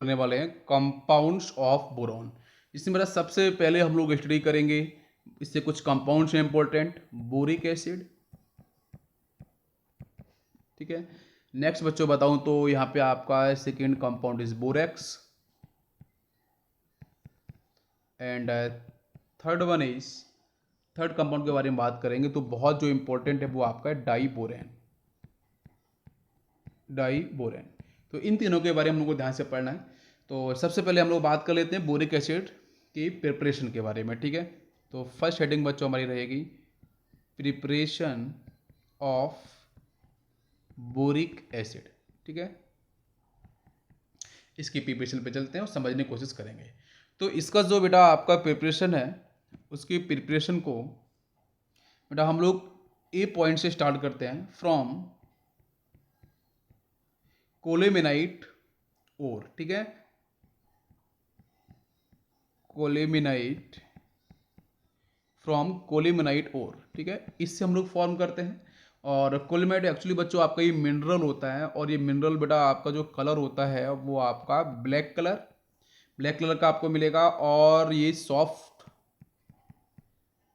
करने वाले हैं कंपाउंड्स ऑफ बोरॉन। इसमें मेरा सबसे पहले हम लोग स्टडी करेंगे, इससे कुछ कंपाउंड्स हैं इंपॉर्टेंट, बोरिक एसिड, ठीक है। नेक्स्ट बच्चों बताऊं तो यहाँ पे आपका second compound is borax, and third one is, third compound के बारे में बात करेंगे तो बहुत जो इंपॉर्टेंट है वो आपका डाईबोरेन, डाईबोरेन। तो इन तीनों के बारे में हम लोग को ध्यान से पढ़ना है। तो सबसे पहले हम लोग बात कर लेते हैं बोरिक एसिड की प्रिपरेशन के बारे में, ठीक है। तो फर्स्ट हेडिंग बच्चों हमारी रहेगी प्रिपरेशन ऑफ बोरिक एसिड, ठीक है। इसकी प्रिपरेशन पे चलते हैं और समझने की कोशिश करेंगे। तो इसका जो बेटा आपका प्रिपरेशन है, उसकी प्रिपरेशन को बेटा हम लोग ए पॉइंट से स्टार्ट करते हैं, फ्रॉम कोलेमिनाइट ओर, ठीक है, कोलेमिनाइट, फ्रॉम कोलेमिनाइट ओर, ठीक है, इससे हम लोग फॉर्म करते हैं। और कोलेमाइट एक्चुअली बच्चों आपका ये मिनरल होता है, और ये मिनरल बेटा आपका जो कलर होता है वो आपका ब्लैक कलर, ब्लैक कलर का आपको मिलेगा, और ये soft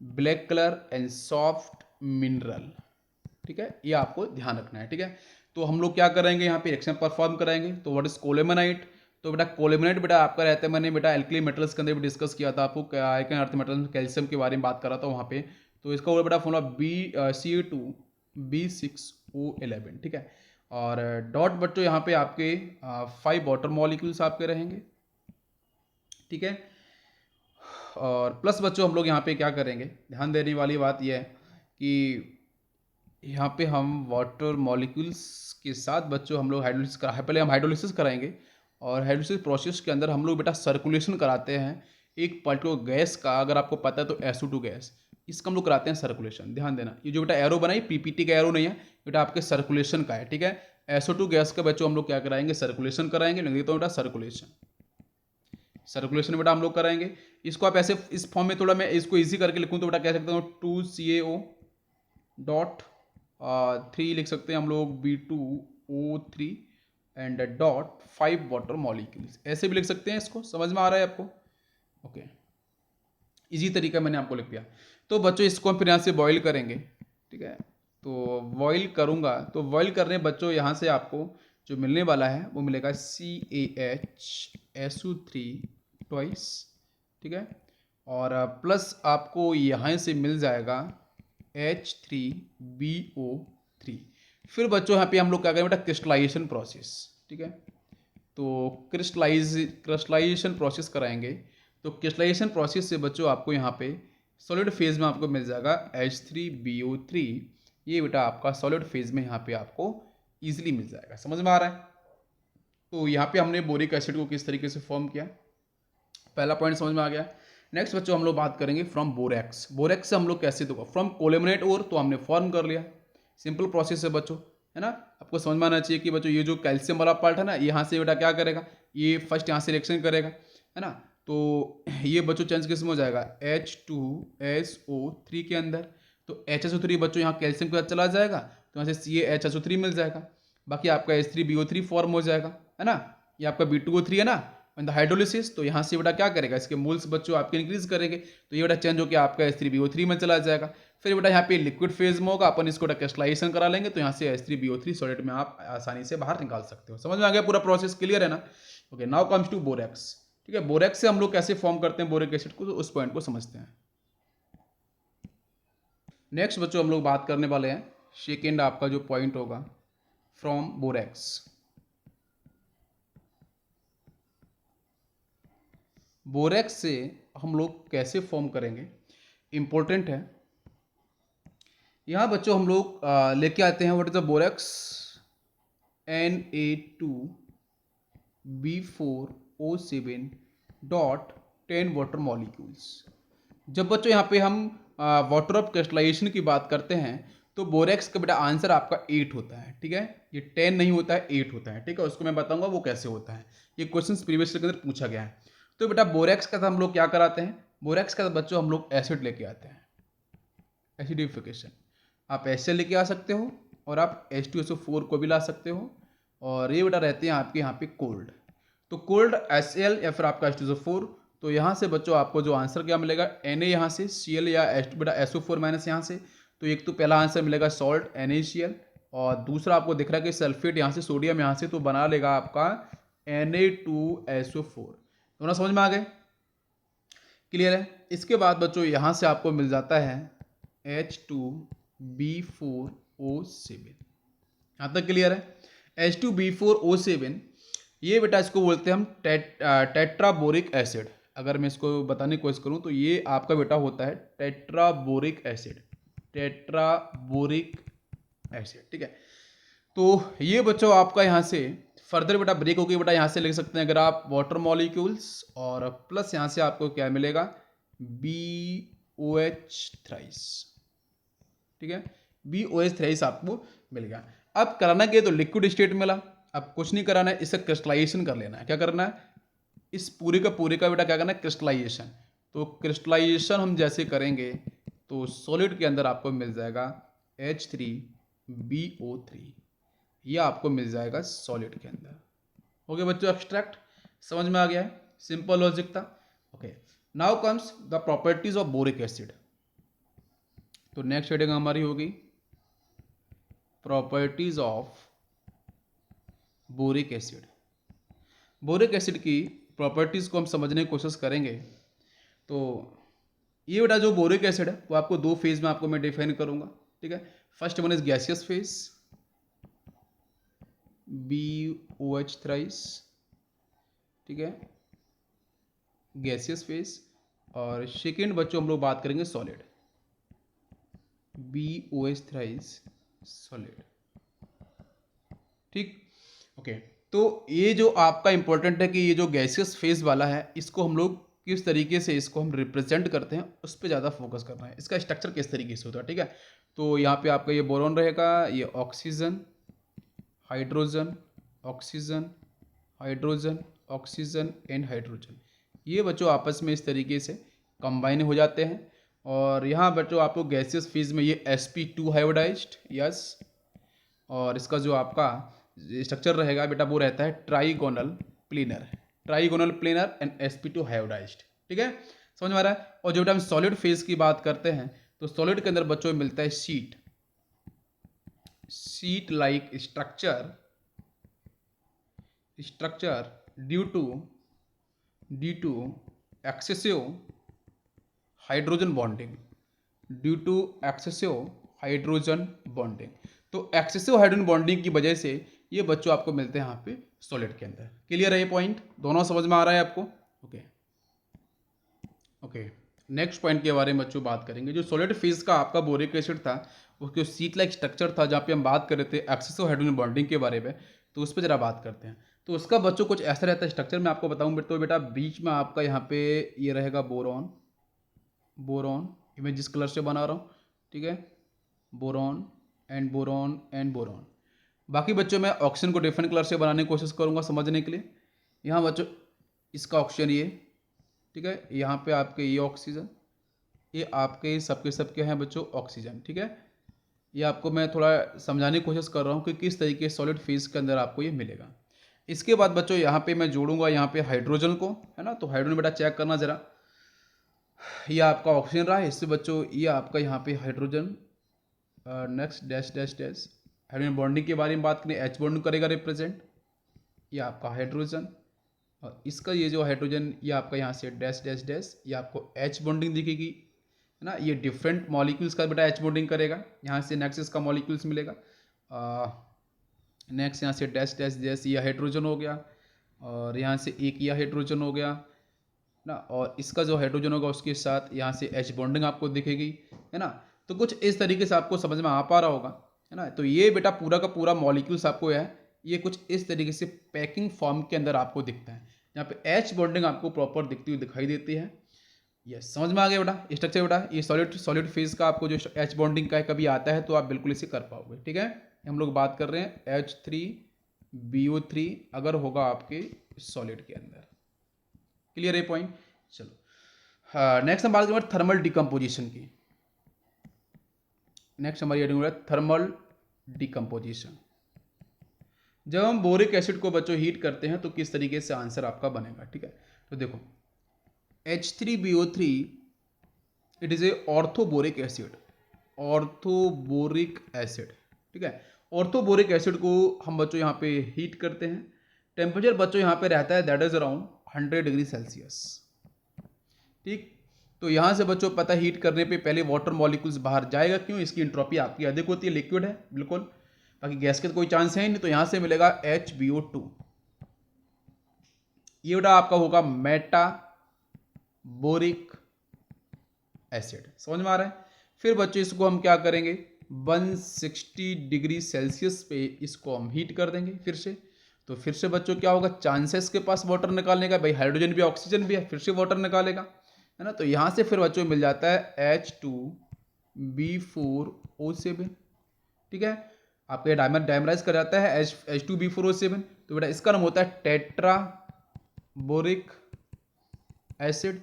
black colour and soft mineral. ठीक है, ये आपको ध्यान रखना है। ठीक है, तो हम लोग क्या करेंगे यहाँ पे रिएक्शन परफॉर्म कराएंगे। तो व्हाट इज कोलेमेनाइट? तो बेटा कोलेमेनाइट बेटा आपका रहता है, मैंने बेटा एल्कली मेटल्स के अंदर भी डिस्कस किया था आपको, आयरन अर्थ मेटल कैल्शियम के बारे में बात कर रहा था वहाँ पे। तो इसका वो बेटा फॉर्मूला Ca2B6O11। ठीक है, और डॉट बच्चों यहाँ पे आपके 5 वाटर मॉलिक्यूल्स आपके रहेंगे। ठीक है, और प्लस बच्चों हम लोग यहाँ पे क्या करेंगे, ध्यान देने वाली बात यह है कि यहाँ पे हम वाटर मॉलिक्यूल्स के साथ बच्चों हम लोग हाइड्रोलिसिस करा, पहले हम हाइड्रोलिसिस कराएंगे, और हाइड्रोलिसिस प्रोसेस के अंदर हम लोग बेटा सर्कुलेशन कराते हैं एक पर्टिकुलर गैस का। अगर आपको पता है तो SO2 गैस, इसका हम लोग कराते हैं सर्कुलेशन। ध्यान देना, ये जो बेटा एरो बनाई PPT का एरो नहीं है बेटा, आपके सर्कुलेशन का है। ठीक है, SO2 गैस का बच्चों हम लोग क्या कराएंगे, सर्कुलेशन कराएंगे। लिख देता हूँ बेटा सर्कुलेशन, सर्कुलेशन बेटा हम लोग कराएंगे। इसको आप ऐसे इस फॉर्म में, थोड़ा मैं इसको ईजी करके लिखूँ तो बेटा कह सकता हूँ 2CaO डॉट 3 लिख सकते हैं हम लोग B2O3 and dot 5 water molecules, ऐसे भी लिख सकते हैं। इसको समझ में आ रहा है आपको? ओके, इजी तरीका मैंने आपको लिख दिया। तो बच्चों इसको हम फिर यहाँ से बॉईल करेंगे। ठीक है, तो बॉईल करूँगा, तो बॉईल करने बच्चों यहाँ से आपको जो मिलने वाला है वो मिलेगा CaHSO3 ट्वाइस। ठीक है, और प्लस आपको यहाँ से मिल जाएगा H3BO3। फिर बच्चों यहाँ पे हम लोग क्या करेंगे बेटा, क्रिस्टलाइजेशन प्रोसेस। ठीक है, तो क्रिस्टलाइजेशन प्रोसेस कराएंगे। तो क्रिस्टलाइजेशन प्रोसेस से बच्चों आपको यहाँ पे सॉलिड फेज में आपको मिल जाएगा H3BO3। ये बेटा आपका सॉलिड फेज में यहाँ पे आपको ईजिली मिल जाएगा। समझ में आ रहा है? तो यहाँ पे हमने बोरिक एसिड को किस तरीके से फॉर्म किया, पहला पॉइंट समझ में आ गया। नेक्स्ट बच्चों हम लोग बात करेंगे फ्रॉम बोरेक्स। बोरेक्स से हम लोग कैसे होगा, फ्रॉम कोलेमिनेट ओर, तो हमने फॉर्म कर लिया। सिंपल प्रोसेस है बच्चों, है ना। आपको समझ में आना चाहिए कि बच्चों ये जो कैल्शियम वाला पार्ट है ना, यहाँ से बेटा क्या करेगा, ये फर्स्ट यहाँ से रिएक्शन करेगा, है ना। तो ये बच्चों चेंज किस में हो जाएगा, H2SO3 के अंदर। तो HSO3 बच्चों यहाँ कैल्शियम के साथ चला जाएगा, तो यहाँ से CaHSO3 मिल जाएगा। बाकी आपका H3BO3 फॉर्म हो जाएगा, है ना। ये आपका B2O3 है ना, द हाइड्रोलिसिस। तो यहाँ से बेटा क्या करेगा, इसके मोल्स बच्चों आपके इंक्रीज करेंगे, तो ये बेटा चेंज होकर आपका H3BO3 में चला जाएगा। फिर बेटा यहाँ पे लिक्विड फेज में होगा, अपन इसको क्रिस्टलाइजेशन करा लेंगे, तो यहाँ से H3BO3 सॉलिड में आप आसानी से बाहर निकाल सकते हो। समझ में आ गया, पूरा प्रोसेस क्लियर है ना। Okay, now comes to borax. ठीक है, बोरेक्स से हम लोग कैसे फॉर्म करते हैं बोरिक एसिड को, तो उस पॉइंट को समझते हैं। नेक्स्ट बच्चों हम लोग बात करने वाले हैं सेकेंड आपका जो पॉइंट होगा फ्रॉम बोरेक्स। बोरेक्स से हम लोग कैसे फॉर्म करेंगे, इंपॉर्टेंट है। यहाँ बच्चों हम लोग लेके आते हैं what is the borax, Na2B4O7 dot 10 water molecules. जब बच्चों यहाँ पे हम वाटर ऑफ क्रिस्टलाइजेशन की बात करते हैं, तो बोरेक्स का बेटा आंसर आपका 8 होता है। ठीक है, ये 10 नहीं होता है, 8 होता है। ठीक है, उसको मैं बताऊंगा वो कैसे होता है, ये क्वेश्चन प्रीवियस के अंदर पूछा गया है। तो बेटा बोरेक्स का हम लोग क्या कराते हैं, बोरेक्स का बच्चों हम लोग एसिड लेके आते हैं, एसिडिफिकेशन। आप HCl लेके आ सकते हो, और आप H2SO4 को भी ला सकते हो, और ये बेटा रहते हैं आपके यहाँ पे कोल्ड। तो कोल्ड HCl या फिर आपका H2SO4। तो यहाँ से बच्चों आपको जो आंसर क्या मिलेगा, Na यहाँ से, Cl या बेटा SO4 माइनस यहाँ से। तो एक तो पहला आंसर मिलेगा सॉल्ट NaCl, और दूसरा आपको दिख रहा है कि सल्फेट यहाँ से, सोडियम यहाँ से, तो बना लेगा आपका Na2SO4। दोनों समझ में आ गए, क्लियर है। इसके बाद बच्चों यहाँ से आपको मिल जाता है H2B4O7। यहाँ तक क्लियर है। H2B4O7 ये बेटा इसको बोलते हैं हम टेट्राबोरिक एसिड। अगर मैं इसको बताने की कोशिश करूँ तो ये आपका बेटा होता है टेट्राबोरिक एसिड, टेट्राबोरिक एसिड। ठीक है, तो ये बच्चों आपका यहाँ से फर्दर बेटा ब्रेक होकर बेटा यहाँ से लिख सकते हैं अगर आप वाटर मॉलिक्यूल्स, और प्लस यहाँ से आपको क्या मिलेगा, BOH थ्राइस। ठीक है, BOH थ्राइस आपको मिल गया। अब कराना क्या, तो लिक्विड स्टेट मिला, अब कुछ नहीं कराना है, इसका क्रिस्टलाइजेशन कर लेना है। क्या करना है, इस पूरे का बेटा क्या करना है, क्रिस्टलाइजेशन। तो क्रिस्टलाइजेशन हम जैसे करेंगे तो सॉलिड के अंदर आपको मिल जाएगा H3BO3, ये आपको मिल जाएगा सॉलिड के अंदर। ओके बच्चों, एब्स्ट्रैक्ट समझ में आ गया है, सिंपल लॉजिक था। Okay, now comes the properties of boric acid. तो नेक्स्ट हेडिंग हमारी होगी properties of boric acid. Boric acid की प्रॉपर्टीज़ को हम समझने की कोशिश करेंगे। तो ये बेटा जो बोरिक एसिड है वो आपको दो फेज में आपको मैं डिफाइन करूंगा, ठीक है। First one is gaseous phase, BOH thrice, ठीक है, गैसियस फेज। और सेकेंड बच्चों हम लोग बात करेंगे सॉलिड, BOH थ्राइस सॉलिड, ठीक। ओके, तो ये जो आपका इंपॉर्टेंट है कि ये जो गैसियस फेज वाला है इसको हम लोग किस तरीके से इसको हम रिप्रेजेंट करते हैं उस पर ज़्यादा फोकस करना है, इसका स्ट्रक्चर किस तरीके से होता है, ठीक है। तो यहाँ पे आपका ये बोरॉन रहेगा, ये oxygen hydrogen oxygen hydrogen oxygen and hydrogen, ये बच्चों आपस में इस तरीके से कंबाइन हो जाते हैं। और यहाँ बच्चों आपको गैसियस फेज में ये sp2 हाइब्रिडाइज्ड, यस। और इसका जो आपका स्ट्रक्चर रहेगा बेटा वो रहता है trigonal planar, trigonal planar and sp2 hybridized, ठीक है, समझ में आ रहा है। और जब हम सॉलिड फेज की बात करते हैं तो सॉलिड के अंदर बच्चों में मिलता है sheet like structure due to excessive hydrogen bonding, तो एक्सेसिव हाइड्रोजन बॉन्डिंग की वजह से ये बच्चों आपको मिलते हैं यहाँ पे सॉलिड के अंदर। क्लियर है ये पॉइंट, दोनों समझ में आ रहा है आपको? ओके, नेक्स्ट पॉइंट के बारे में बच्चों बात करेंगे। जो सॉलिड फेज का आपका बोरिक एसिड था उसके सीट लाइक स्ट्रक्चर था, जहाँ पे हम बात कर रहे थे एक्सेसिव हाइड्रोजन बॉन्डिंग के बारे में, तो उस पर जरा बात करते हैं। तो उसका बच्चों कुछ ऐसा रहता है स्ट्रक्चर, मैं आपको बताऊँ तो बेटा बीच में आपका यहाँ पे ये रहेगा बोरॉन, मैं जिस कलर से बना रहा हूँ, ठीक है, boron and boron and boron. बाकी बच्चों मैं ऑक्सीजन को डिफरेंट कलर से बनाने की कोशिश करूँगा समझने के लिए। यहाँ बच्चों इसका ऑक्सीजन ये, ठीक है, यहाँ पे आपके ये ऑक्सीजन, ये आपके सबके हैं बच्चों ऑक्सीजन, ठीक है। ये आपको मैं थोड़ा समझाने की कोशिश कर रहा हूँ कि किस तरीके सॉलिड फेज के अंदर आपको ये मिलेगा। इसके बाद बच्चों यहाँ पे मैं जोड़ूंगा यहाँ पे हाइड्रोजन को, है ना। तो हाइड्रोजन बेटा चेक करना जरा, ये आपका ऑक्सीजन रहा है, इससे बच्चों ये आपका यहाँ पे hydrogen, next dash dash dash hydrogen bonding के बारे में बात करें, H बॉन्ड करेगा रिप्रेजेंट, ये आपका हाइड्रोजन। और इसका ये जो हाइड्रोजन ये आपका यहाँ से डैश डैश डैश ये आपको H बॉन्डिंग दिखेगी, है ना। ये डिफरेंट मॉलिक्यूल्स का बेटा H बॉन्डिंग करेगा, यहाँ से नेक्स्ट इसका मॉलिक्यूल्स मिलेगा, नेक्स्ट यहाँ से डैश डैश डैश ये हाइड्रोजन हो गया, और यहाँ से एक ये हाइड्रोजन हो गया ना, और इसका जो हाइड्रोजन होगा उसके साथ यहाँ से H बॉन्डिंग आपको दिखेगी, है ना। तो कुछ इस तरीके से आपको समझ में आ पा रहा होगा, है ना। तो ये बेटा पूरा का पूरा मॉलिक्यूल्स आपको है, ये कुछ इस तरीके से पैकिंग फॉर्म के अंदर आपको दिखता है, यहाँ पे H बॉन्डिंग आपको प्रॉपर दिखती हुई दिखाई देती है। यस, समझ में आ गया बेटा स्ट्रक्चर बेटा। ये सॉलिड फेज का आपको जो H बॉन्डिंग का कभी आता है तो आप बिल्कुल इसे कर पाओगे, ठीक है। हम लोग बात कर रहे हैं H3BO3 अगर होगा आपके सॉलिड के अंदर। क्लियर है पॉइंट? चलो नेक्स्ट हम बात करेंगे थर्मल डिकम्पोजिशन की। नेक्स्ट हमारी हेडिंग है थर्मल डिकम्पोजिशन। जब हम बोरिक एसिड को बच्चों हीट करते हैं तो किस तरीके से आंसर आपका बनेगा, ठीक है। तो देखो H3BO3 it is a orthoboric acid, ठीक है। ऑर्थोबोरिक एसिड को हम बच्चों यहाँ पे हीट करते हैं, टेम्परेचर बच्चों यहाँ पे रहता है that is around 100 degree Celsius, ठीक। तो यहाँ से बच्चों पता हीट करने पे पहले वाटर मॉलिक्यूल्स बाहर जाएगा, क्यों? इसकी एंट्रोपी आपकी अधिक होती है, लिक्विड है बिल्कुल, बाकी गैस के तो कोई चांस है ही नहीं। तो यहाँ से मिलेगा HBO2, ये बेटा आपका होगा मेटाबोरिक एसिड, समझ में आ रहा है। फिर बच्चों इसको हम क्या करेंगे 160 डिग्री सेल्सियस पे इसको हम हीट कर देंगे फिर से। तो फिर से बच्चों क्या होगा, चांसेस के पास वाटर निकालने का, भाई हाइड्रोजन भी ऑक्सीजन भी है, फिर से वाटर निकालेगा, है ना। तो यहाँ से फिर बच्चों मिल जाता है H2B4O7, ठीक है। आपका ये डायमराइज कर जाता है H2B4O7, तो बेटा इसका नाम होता है टेट्राबोरिक एसिड,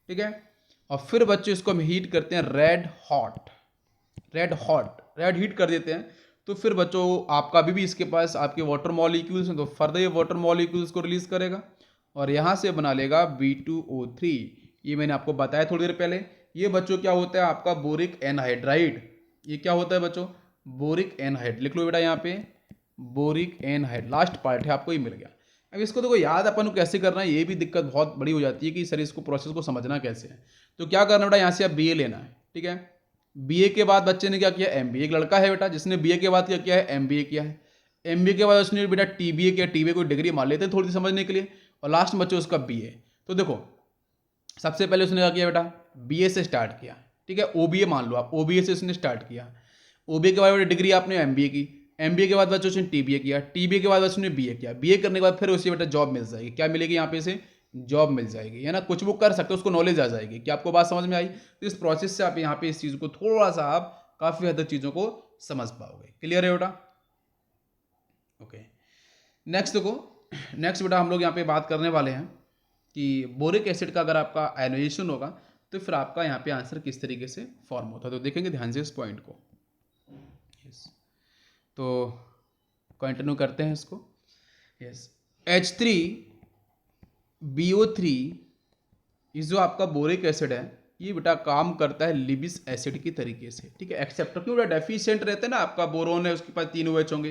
ठीक है। और फिर बच्चों इसको हम हीट करते हैं रेड हीट कर देते हैं। तो फिर बच्चों आपका अभी भी इसके पास आपके वाटर मॉलिक्यूल्स हैं, तो फर्दर ये वाटर मॉलिक्यूल्स को रिलीज करेगा और यहाँ से बना लेगा B2O3। ये मैंने आपको बताया थोड़ी देर पहले, ये बच्चों क्या होता है आपका बोरिक एनहाइड्राइड। ये क्या होता है बच्चों, बोरिक एनहाइड। लिख लो बेटा यहाँ पे बोरिक एनहाइड, लास्ट पार्ट है आपको ये मिल गया। अब इसको देखो याद अपन को कैसे करना है, ये भी दिक्कत बहुत बड़ी हो जाती है कि सर इसको प्रोसेस को समझना कैसे है। तो क्या करना बेटा, यहाँ से आप बीए लेना है, ठीक है। बीए के बाद बच्चे ने क्या किया, एमबीए। एक लड़का है बेटा जिसने बीए के बाद क्या किया है, एमबीए किया है। एमबीए के बाद उसने बेटा टीबीए किया, टीबीए को डिग्री मान लेते हैं थोड़ी सी समझने के लिए, और लास्ट में बच्चे उसका बीए। तो देखो सबसे पहले उसने क्या किया बेटा, बीए से स्टार्ट किया, ठीक है। ओबीए मान लो आप, ओबीए से उसने स्टार्ट किया। ओबीए के बाद बेटा डिग्री आपने एमबीए की, एमबीए के बाद बच्चों उसने टीबीए किया, टीबीए के बाद उसने बीए किया, बीए करने के बाद फिर उसे बेटा जॉब मिल जाएगी। क्या मिलेगी यहाँ पे से, जॉब मिल जाएगी, है ना। कुछ वो कर सकते हो, उसको नॉलेज आ जाएगी। क्या आपको बात समझ में आई। तो इस प्रोसेस से आप यहाँ पे इस चीज़ को थोड़ा सा आप काफ़ी हद तक चीज़ों को समझ पाओगे। क्लियर है बेटा, ओके। नेक्स्ट देखो, नेक्स्ट बेटा हम लोग यहाँ पे बात करने वाले हैं कि बोरिक एसिड का अगर आपका आयनाइजेशन होगा तो फिर आपका यहाँ पे आंसर किस तरीके से फॉर्म होता है। तो देखेंगे ध्यान से इस पॉइंट को। यस, तो कंटिन्यू करते हैं इसको। यस, H3BO3 इस जो आपका बोरिक एसिड है ये बेटा काम करता है लिबिस एसिड की तरीके से, ठीक है। एक्सेप्टर क्यों बेटा, डेफिशिएंट रहते हैं ना, आपका बोरोन है उसके पास 3 OH होंगे,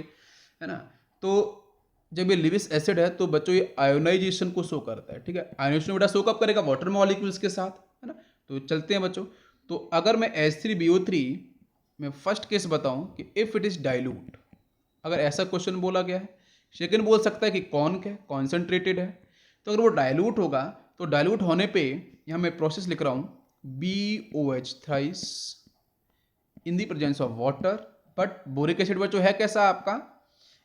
है ना। तो जब ये लिबिस एसिड है तो बच्चों ये आयोनाइजेशन को शो करता है, ठीक है। आयोनाइजेशन बेटा शो कब करेगा, वाटर मॉलिक्यूल्स के साथ, है ना। तो चलते हैं बच्चों। तो अगर मैं H3BO3 में फर्स्ट केस बताऊं कि इफ इट इज डाइल्यूट, अगर ऐसा क्वेश्चन बोला गया है। सेकंड बोल सकता है कि कौन क्या कॉन्सेंट्रेटेड है। तो अगर वो डाइल्यूट होगा तो डाइल्यूट होने पे यहाँ मैं प्रोसेस लिख रहा हूँ BOH thrice in the presence of water, but boric acid बच्चों है कैसा आपका,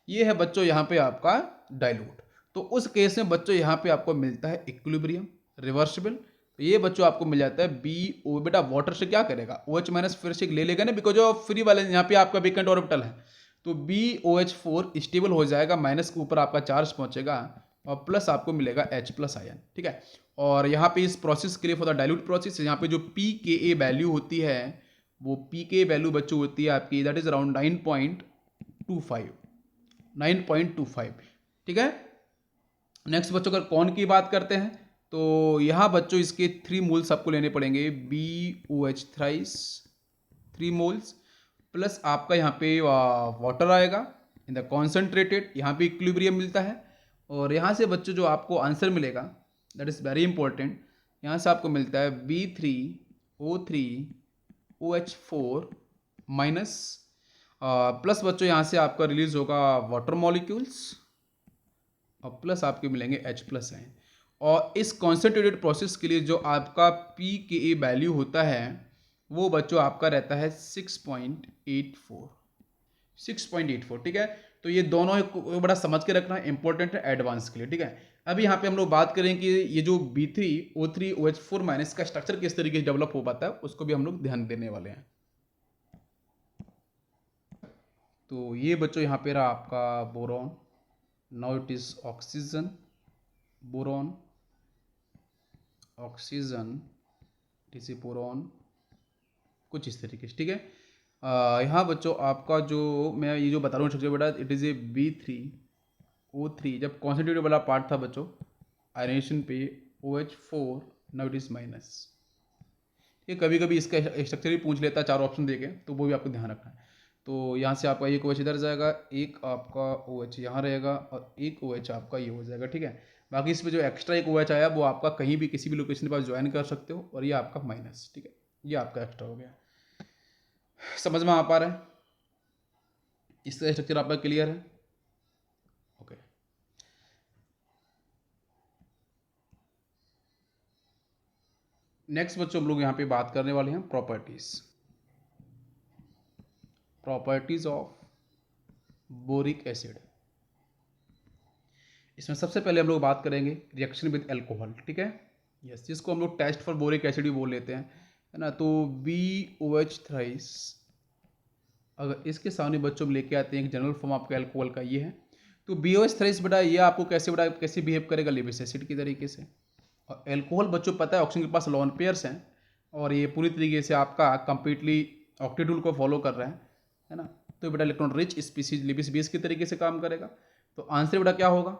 ये है बच्चों यहाँ पे आपका डाइल्यूट। तो उस केस में बच्चों यहाँ पे आपको मिलता है इक्विलिब्रियम रिवर्सिबल। तो ये बच्चों आपको मिल जाता है BO, बेटा वाटर से क्या करेगा OH माइनस फिर से ले लेगा ना, बिकॉज ऑफ फ्री वाले यहाँ पे आपका वेकेंट ऑर्बिटल है। तो BOH4 स्टेबल हो जाएगा, माइनस के ऊपर आपका चार्ज पहुंचेगा और प्लस आपको मिलेगा H+ आयन, ठीक है। और यहाँ पे इस प्रोसेस के लिए फॉर द डाइल्यूट प्रोसेस यहाँ पे जो pKa वैल्यू होती है वो pKa वैल्यू बच्चों होती है आपकी दैट इज अराउंड 9.25, ठीक है। नेक्स्ट बच्चों अगर कौन की बात करते हैं तो यहाँ बच्चों इसके 3 मोल्स आपको लेने पड़ेंगे, BOH थ्राइस 3 मोल्स प्लस आपका यहाँ पे वाटर आएगा इन द कॉन्सेंट्रेटेड, यहाँ पे इक्विलिब्रियम मिलता है। और यहाँ से बच्चों जो आपको आंसर मिलेगा दैट इज़ वेरी इंपॉर्टेंट, यहाँ से आपको मिलता है B3O3OH4 माइनस प्लस बच्चों यहाँ से आपका रिलीज होगा वाटर मॉलिक्यूल्स और प्लस आपके मिलेंगे H+ आयन। और इस कॉन्सेंट्रेटेड प्रोसेस के लिए जो आपका pKa वैल्यू होता है वो बच्चों आपका रहता है 6.84, ठीक है। तो ये दोनों बड़ा समझ के रखना इंपॉर्टेंट है एडवांस के लिए, ठीक है। अब यहाँ पे हम लोग बात करें कि ये जो B3O3OH4 माइनस का स्ट्रक्चर किस तरीके से डेवलप हो पाता है उसको भी हम लोग ध्यान देने वाले हैं। तो ये बच्चों यहाँ पे रहा आपका boron, now it is oxygen, boron oxygen TC boron, कुछ इस तरीके से, ठीक है। यहाँ बच्चों आपका जो मैं ये जो बता रहा हूँ स्ट्रक्चर बेटा इट इज़ ए B3O3, जब कॉन्सेंट्रेटेड वाला पार्ट था बच्चों आयनेशन पे OH4 now it is minus. ये कभी कभी इसका स्ट्रक्चर भी पूछ लेता है 4 ऑप्शन देके, तो वो भी आपको ध्यान रखना है। तो यहाँ से आपका एक OH इधर जाएगा, एक आपका OH यहाँ रहेगा और एक OH आपका ये हो जाएगा, ठीक है। बाकी इसमें जो एक्स्ट्रा एक OH आया वो आपका कहीं भी किसी भी लोकेशन पर ज्वाइन कर सकते हो और ये आपका माइनस, ठीक है। ये आपका एक्स्ट्रा हो गया, समझ में आ पा रहा है, इसका स्ट्रक्चर आपका क्लियर है, ओके। नेक्स्ट बच्चों हम लोग यहाँ पे बात करने वाले हैं प्रॉपर्टीज ऑफ बोरिक एसिड। इसमें सबसे पहले हम लोग बात करेंगे रिएक्शन विद अल्कोहल, ठीक है। यस, जिसको हम लोग टेस्ट फॉर बोरिक एसिड भी बोल लेते हैं, है ना। तो BOH थ्राइस अगर इसके सामने बच्चों में लेके आते हैं एक जनरल फॉर्म आपका अल्कोहल का ये है, तो BOH थ्राइस बेटा ये आपको कैसे बिहेव करेगा, लिबिस एसिड की तरीके से। और अल्कोहल बच्चों पता है ऑक्सीजन के पास लोन पेयर्स हैं और ये पूरी तरीके से आपका कंप्लीटली ऑक्टेट रूल को फॉलो कर रहे हैं, है ना। तो बेटा इलेक्ट्रॉन रिच स्पीसीज लिबिस बेस की तरीके से काम करेगा। तो आंसर बेटा क्या होगा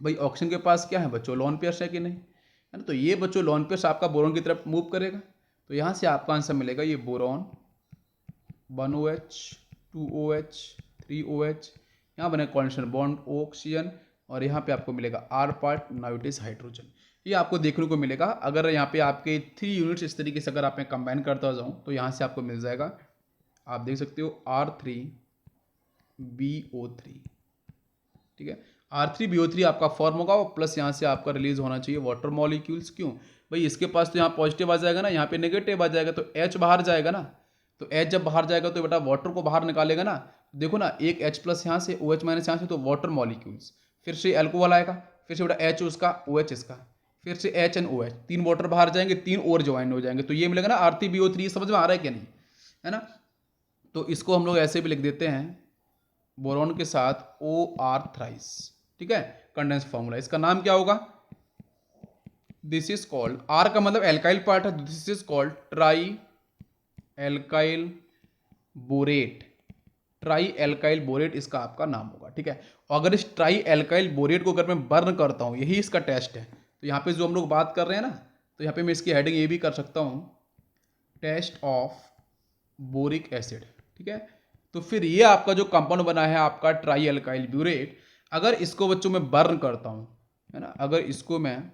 भाई, ऑक्सीजन के पास क्या है बच्चों लोन पेयर्स है कि नहीं, है ना। तो ये बच्चों लोन पेयर्स आपका बोरॉन की तरफ मूव करेगा तो यहाँ से आपका आंसर मिलेगा ये बोरॉन 1OH 2OH 3OH, यहाँ बने कॉन्स्टेंट बॉन्ड ऑक्सीजन, और यहाँ पे आपको मिलेगा R part, now it is hydrogen. ये आपको देखने को मिलेगा। अगर यहाँ पे आपके 3 यूनिट्स इस तरीके से अगर आप मैं कंबाइन करता जाऊँ तो यहाँ से आपको मिल जाएगा, आप देख सकते हो R3BO3, ठीक है। R3BO3 आपका फॉर्म होगा, और प्लस यहाँ से आपका रिलीज होना चाहिए वाटर मॉलिक्यूल्स। क्यों भाई, इसके पास तो यहाँ पॉजिटिव आ जाएगा ना, यहाँ पे नेगेटिव आ जाएगा, तो H बाहर जाएगा ना, तो H जब बाहर जाएगा तो बेटा वाटर को बाहर निकालेगा ना। देखो ना, एक H प्लस यहाँ से, OH माइनस यहाँ से, तो वाटर मॉलिक्यूल्स, फिर से अल्कोहल आएगा, फिर से बेटा H उसका, OH इसका, फिर से HNOH, 3 वाटर बाहर जाएंगे, 3 और ज्वाइन हो जाएंगे, तो ये मिलेगा ना R3BO3। समझ में आ रहा है क्या नहीं, है ना। तो इसको हम लोग ऐसे भी लिख देते हैं, बोरॉन के साथ OR थ्राइस, ठीक है, कंडेंस फॉर्मूला। इसका नाम क्या होगा, दिस इज कॉल्ड, R का मतलब एल्काइल पार्ट है, this is called try alkyl borate, try alkyl borate इसका आपका नाम होगा, ठीक है। अगर इस ट्राई एल्काइल बोरेट को अगर मैं बर्न करता हूँ, यही इसका टेस्ट है, तो यहाँ पे जो हम लोग बात कर रहे हैं ना, तो यहाँ पे मैं इसकी हेडिंग ये भी कर सकता हूँ, टेस्ट ऑफ बोरिक एसिड, ठीक है। तो फिर ये आपका जो कंपाउंड बना है आपका ट्राई एल्काइल ब्यूरेट, अगर इसको बच्चों में बर्न करता हूँ, है ना, अगर इसको मैं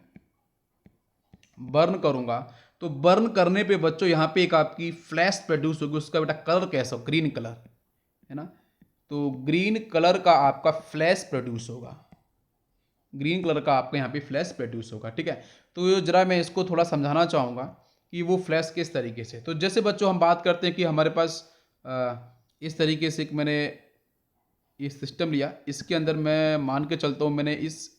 बर्न करूंगा, तो बर्न करने पे बच्चों यहाँ पे एक आपकी फ्लैश प्रोड्यूस होगी, उसका बेटा कलर कैसा हो, ग्रीन कलर, है ना। तो ग्रीन कलर का आपका फ्लैश प्रोड्यूस होगा, ग्रीन कलर का आपका यहाँ पे फ्लैश प्रोड्यूस होगा, ठीक है। तो जरा मैं इसको थोड़ा समझाना चाहूँगा कि वो फ्लैश किस तरीके से। तो जैसे बच्चों हम बात करते हैं कि हमारे पास इस तरीके से मैंने ये सिस्टम लिया, इसके अंदर मैं मान के चलता हूँ मैंने इस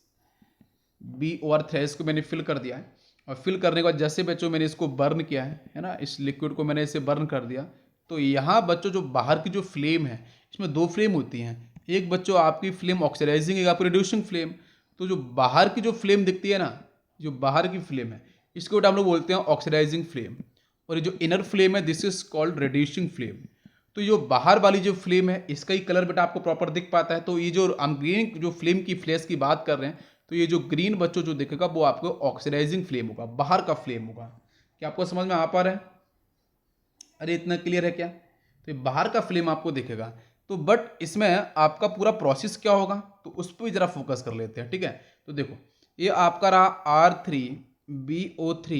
BOR थ्रेस को मैंने फिल कर दिया है, और फिल करने के बाद जैसे बच्चों मैंने इसको बर्न किया है ना, इस लिक्विड को मैंने इसे बर्न कर दिया, तो यहाँ बच्चों जो बाहर की जो फ्लेम है, इसमें 2 फ्लेम होती हैं। एक बच्चों आपकी फ्लेम ऑक्सीडाइजिंग है, आपकी रिड्यूसिंग फ्लेम। तो जो बाहर की जो फ्लेम दिखती है ना, जो बाहर की फ्लेम है, इसको हम लोग बोलते हैं ऑक्सीडाइजिंग फ्लेम, और ये जो इनर फ्लेम है this is called reducing flame. तो जो बाहर वाली जो फ्लेम है, इसका ही कलर बेटा आपको प्रॉपर दिख पाता है। तो ये जो हम ग्रीन जो फ्लेम की फ्लैश की बात कर रहे हैं, तो ये जो ग्रीन बच्चों जो दिखेगा वो आपको ऑक्सीडाइजिंग फ्लेम होगा, बाहर का फ्लेम होगा। क्या आपको समझ में आ पा रहा है? अरे इतना क्लियर है क्या? तो ये बाहर का फ्लेम आपको दिखेगा। तो बट इसमें आपका पूरा प्रोसेस क्या होगा, तो उस पर भी जरा फोकस कर लेते हैं, ठीक है। तो देखो, ये आपका रहा R3BO3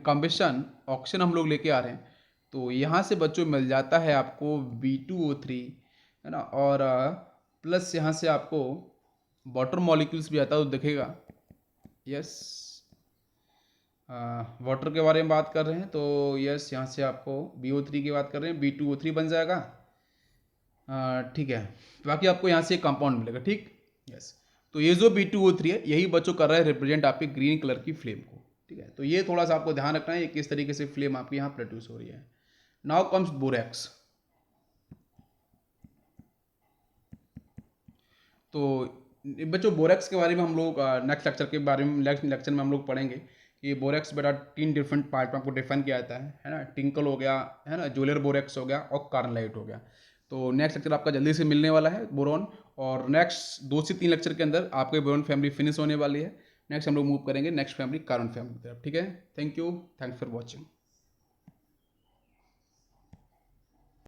कम्बिशन ऑक्सीजन हम लोग लेके आ रहे हैं, तो यहाँ से बच्चों मिल जाता है आपको B2O3, है ना, और प्लस यहाँ से आपको वाटर मॉलिक्यूल्स भी आता है, तो दिखेगा, यस, वाटर के बारे में बात कर रहे हैं, तो यस यहाँ से आपको BO3 की बात कर रहे हैं, B2O3 बन जाएगा, ठीक है। बाकी आपको यहाँ से कंपाउंड मिलेगा, ठीक, यस। तो ये जो B2O3 है, यही बच्चों कर रहा है रिप्रेजेंट आपके ग्रीन कलर की फ्लेम को, ठीक है। तो ये थोड़ा सा आपको ध्यान रखना है, ये किस तरीके से फ्लेम आपकी यहाँ प्रोड्यूस हो रही है। Now comes borax. तो बच्चों बोरेक्स के बारे में हम लोग नेक्स्ट लेक्चर के बारे में, नेक्स्ट लेक्चर में हम लोग पढ़ेंगे कि बोरेक्स बेटा 3 डिफरेंट पार्ट में आपको डिफाइन किया जाता है ना। टिंकल हो गया, है ना, ज्वेलर बोरेक्स हो गया, और कार्नलाइट हो गया। तो नेक्स्ट लेक्चर आपका जल्दी से मिलने वाला है बोरॉन, और नेक्स्ट 2 से 3 लेक्चर के अंदर आपके बोरॉन फैमिली फिनिश होने वाली है। नेक्स्ट हम लोग मूव करेंगे नेक्स्ट फैमिली कार्बन फैमिली की तरफ, ठीक है। Thank you, thanks for watching.